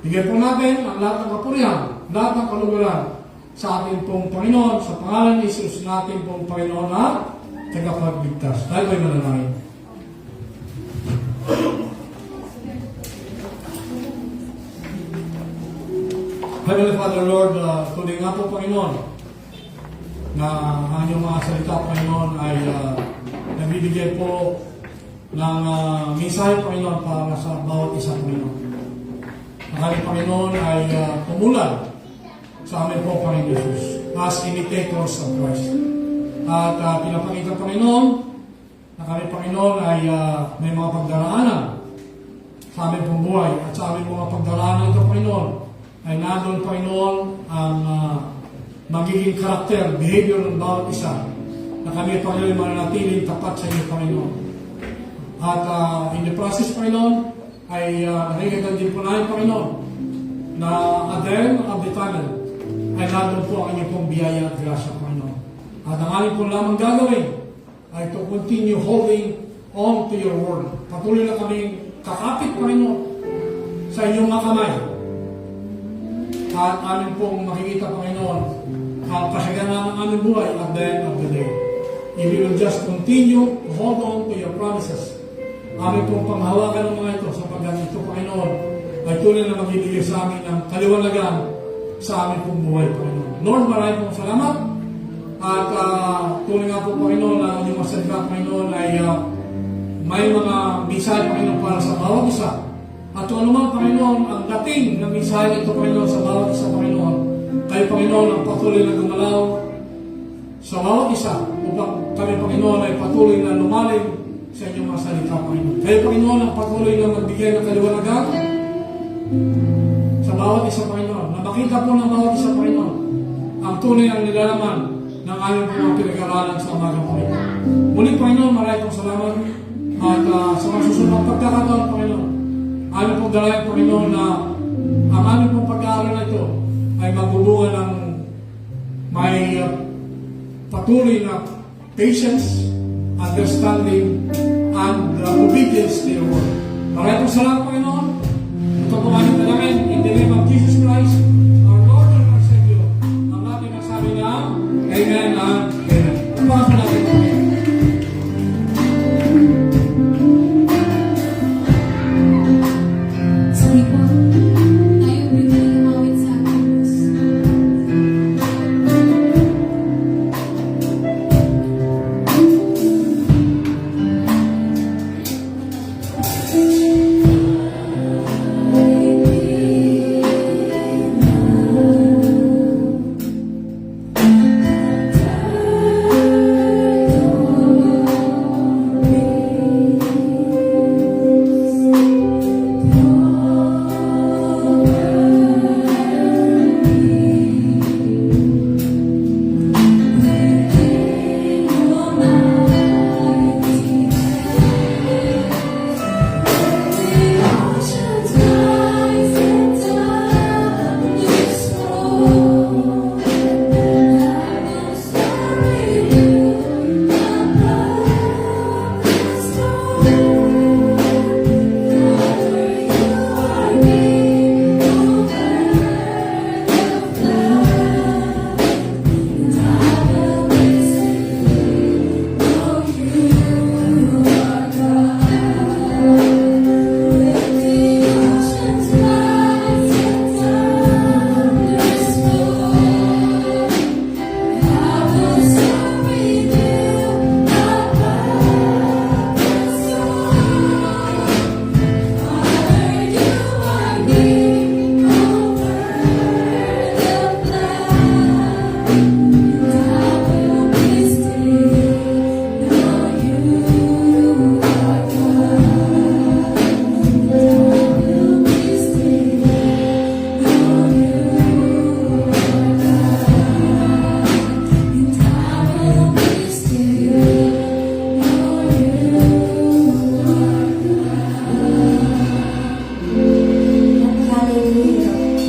F: Bigyan po natin ang lahat ng kapurihan, lahat ng kaluguran sa ating pong Panginoon, sa pangalan ni Jesus natin pong Panginoon na tagapagligtas. Tayo ay manalangin. Heavenly Father, Lord, tuloy nga po Panginoon na ang iyong mga salita Panginoon ay nabibigay po ng mensahe Panginoon para sa bawat isa Panginoon. Ang aming Panginoon ay tumulan sa amin po Panginoon Jesus as imitators of Christ. At pinapakita Panginoon na kami Panginoon ay may mga pagdaraanan sa amin pong buhay at sa amin mga pagdaraanan ito Panginoon ay nandun Panginoon ang magiging karakter, behavior ng bawat isa na kami Panginoon mananatiling tapat sa inyo Panginoon. At in the process Panginoon ay nakikita din po namin Panginoon na at the end of the tunnel ay nandun po ang inyong pong biyaya at grasya Panginoon. At ang aming po lamang gagawin ay to continue holding on to your word. Patuloy na kaming kakapit Panginoon sa inyong mga kamay. At amin pong makikita Panginoon ang kasaganan ng aming buhay at the end of the day. If we will just continue to hold on to your promises, amin pong panghawakan ng mga ito sapagkat ito Panginoon ay tunay na magbibigay sa amin ng kaliwanagan sa amin pong buhay Panginoon. Lord, maraming pong salamat at tunay nga po Panginoon na inyong masalita Panginoon ay may mga mensahe Panginoon para sa bawat isa. At kung anuman Panginoon ang dating ng mensahe ito Panginoon sa bawat isa Panginoon, kayo Panginoon ang patuloy na gumalaw sa bawat isa upang kami Panginoon ay patuloy na lumalim sa inyong mga salita Panginoon. Kayo Panginoon ang patuloy na magbigay ng kaliwanagan sa bawat isa Panginoon, na makita po ng bawat isa Panginoon ang tunay ang nilalaman ng ayon po ang pinag-aralan sa umagang muli. Muli, Panginoon, maraming pong salamat. At sa mga susunod ng pagkakataon, Panginoon, amin pong dalayan, Panginoon, na ang amin pong pag-aaral na ito ay magbubunga ng may patuloy na patience, understanding, and obedience to your word. Maraming pong salamat, Panginoon. Ito po aming dalangin in the name of Jesus Christ, our Lord and our Savior. Ang ating masabi na, Amen and Amen. Tumakas po natin, Panginoon.
C: Sige po, tayo bigay umawit sa ating Diyos.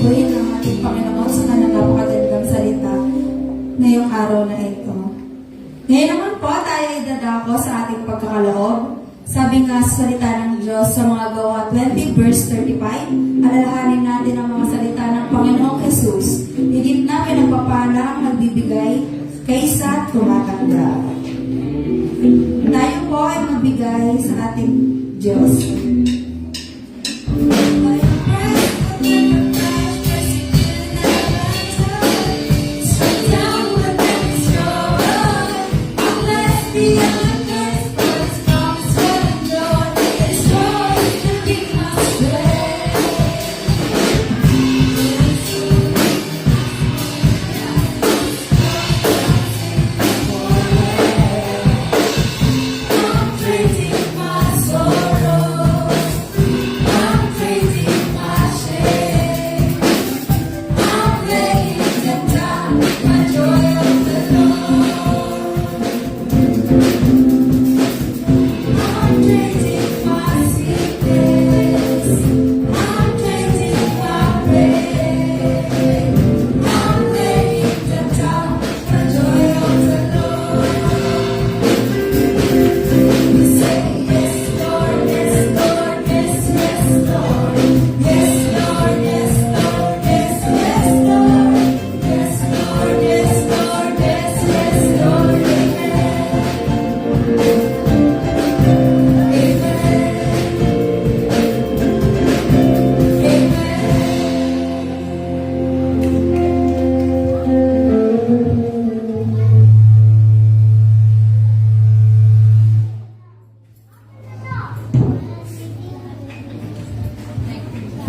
D: Buhin ang ating Panginoon sa kanyang napakagandang salita ngayong araw na ito. Ngayon naman po tayo ay dadako sa ating pagkakaloob. Sabi nga sa salita ng Diyos sa mga gawa 20 verse 35, alalahanin natin ang mga salita ng Panginoong Jesus. Higit na pinagpapala ang nagbibigay kaysa tumatanggap. Tayo po ay magbigay sa ating Diyos.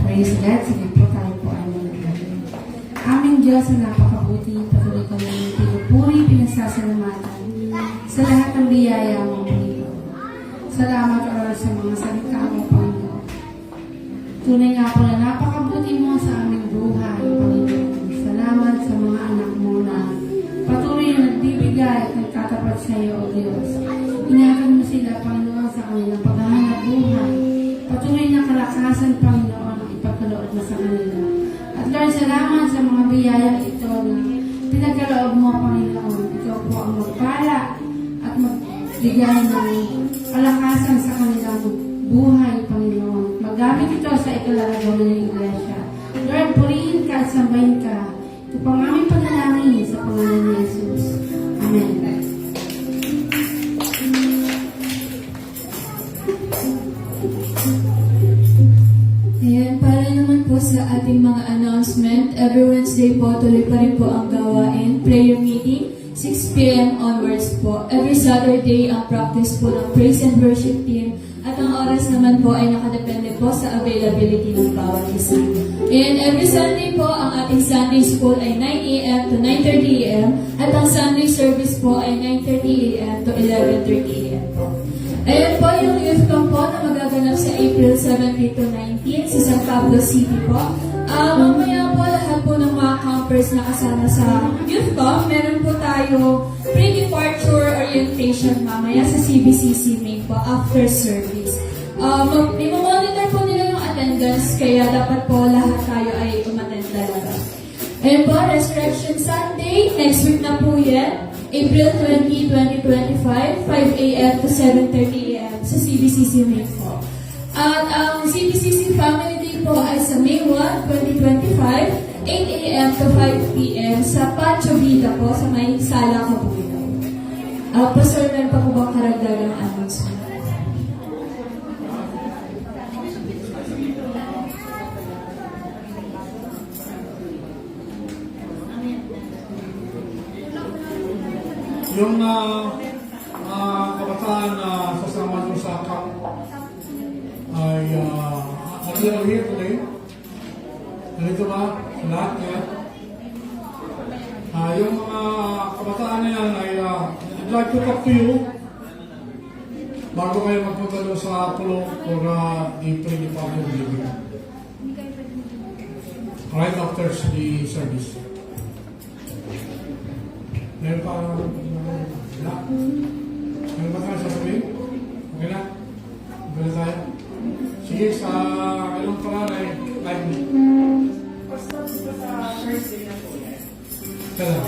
G: Praise God. Sige po, tayo po ay manalangin. Aming Diyos na napakabuti, patuloy ko ng pinupuri, pinasasalamatan sa lahat ng biyaya mo, Panginoon. Salamat, O Lord, sa mga salita mo, Panginoon. Tunay nga po na napakabuti mo sa aming buhay, Panginoon. Salamat sa mga anak mo na patuloy na nagbibigay sa iyo, O Diyos. Ingatan mo sila, Panginoon, sa kanilang paghahanap buhay. Patuloy na kalakasan, Panginoon, ang ipagkaloob mo sa kanila. At Lord, salamat sa mga biyayang ito na pinagkaloob mo, Panginoon. Ikaw po ang magpala at magbigay ng kalakasan sa kanilang buhay, Panginoon. Magamit ito sa ikalagaw ng Iglesia. Lord, purihin ka at sambahin ka. Ito pang aming panalangin sa pangalan ni Jesus. Amen.
C: Ayan, para naman po sa ating mga announcement, every Wednesday po, tuloy pa rin po ang gawain, prayer meeting, 6 p.m. onwards po. Every Saturday, ang practice po ng praise and worship team, at ang oras naman po ay nakadepende po sa availability ng bawat isa. And every Sunday po, ang ating Sunday school ay 9 a.m. to 9:30 a.m. at ang Sunday service po ay 9:30 a.m. to 11:30 a.m. po. Ayan po yung youth camp po na magaganap sa April 17 to 19 sa San Pablo City po. Mamaya po lahat po ng mga campers na kasama sa youth camp, meron po tayo pre-departure orientation mamaya sa CBCC main po after service. I-monitor po nila yung attendance, kaya dapat po lahat tayo ay umattend talaga. Ayan po, Resurrection Sunday, next week na po yan. April 20, 2025, 5 a.m. to 7:30 a.m. sa CBCC main po. At ang CBCC Family Day po ay sa May 1, 2025, 8 a.m. to 5 p.m. sa Pancho Vida po sa may Sala, Cabuyao. Pastor, meron pa po bang karagdagang announcement?
F: Yung kabataan na sasama nyo sa camp ay are you here today? Nandito ba? Sa lahat yan? Yung mga kabataan na yan ay I'd like to talk to you bago kayo magpunta doon sa Pulo for the pre-departure living. Right after the service. Meron pa wala? Meron ba tayo sasabihin? Okay na? Okay na tayo? Sige, sa ilang pangalan live me. Kailan?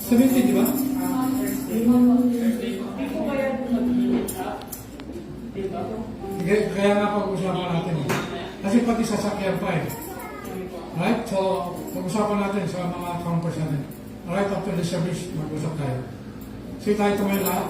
F: 17, di ba? Kaya nga pag-usapan natin. Kasi pati sasakyan pa eh. Right? So, pag-usapan natin sa mga campers natin. Right after the service, mag-usap tayo. Sige tayo tumayo lahat.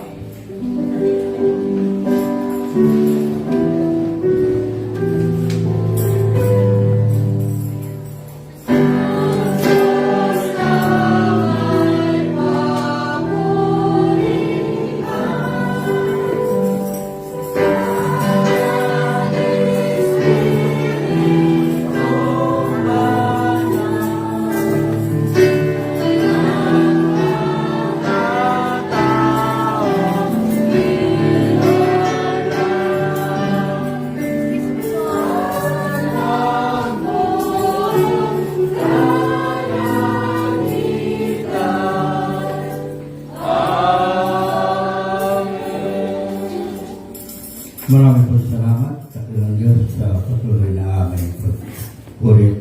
H: Maraming po salamat sa ilang Diyos sa patuloy na aming pagpulit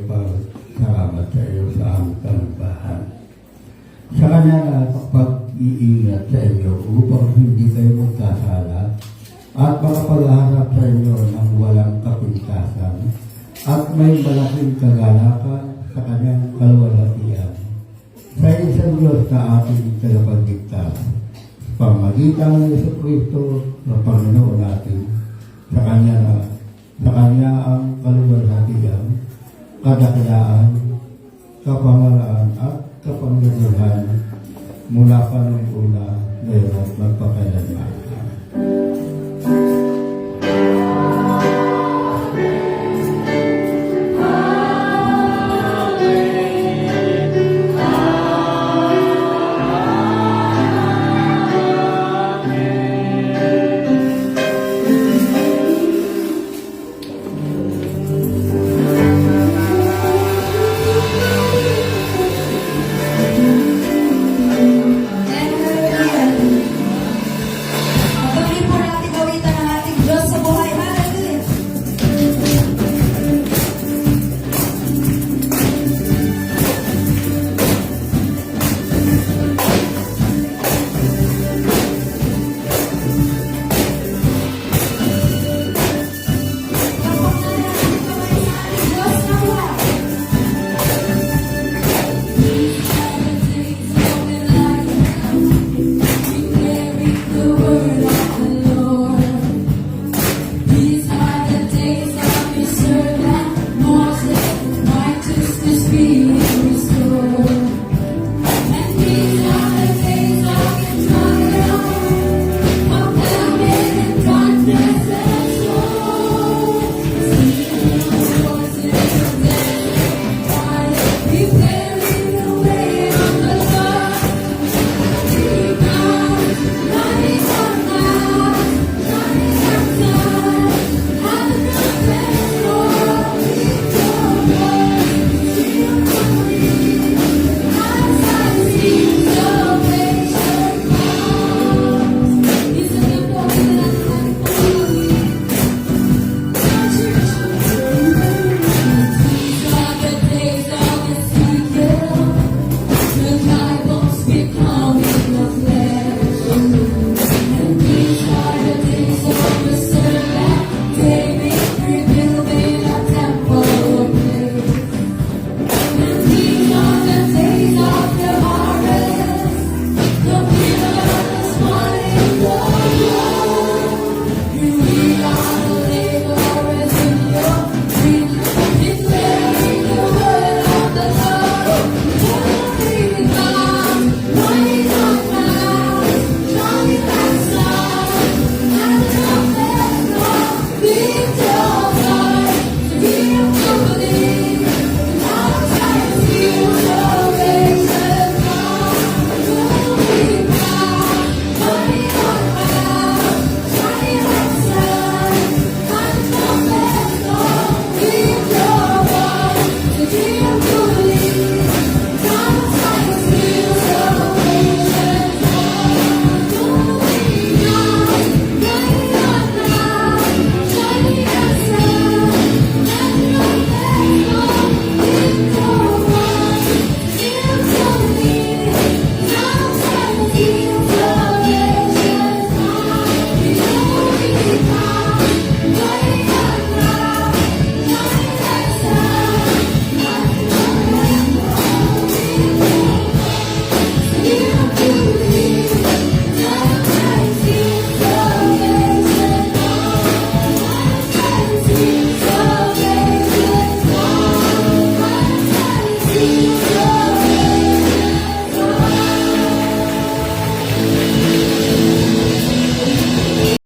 H: salamat sa iyo sa aming kalugbahan. Sa Kanya na pag-iingat sa inyo upang hindi kayo magkasala at makapagharap sa inyo ng walang kapintasan at may malaking kagalakan sa Kanyang kaluwalhatian. Sa isang Diyos na ating tagapagligtas, pamagitan ng Jesucristo na Panginoon natin, sa Kanya ang kaluwalhatian, kadakilaan, kapamalaan at kapangyarihan mula pa noong una, ngayon at magpakailanman.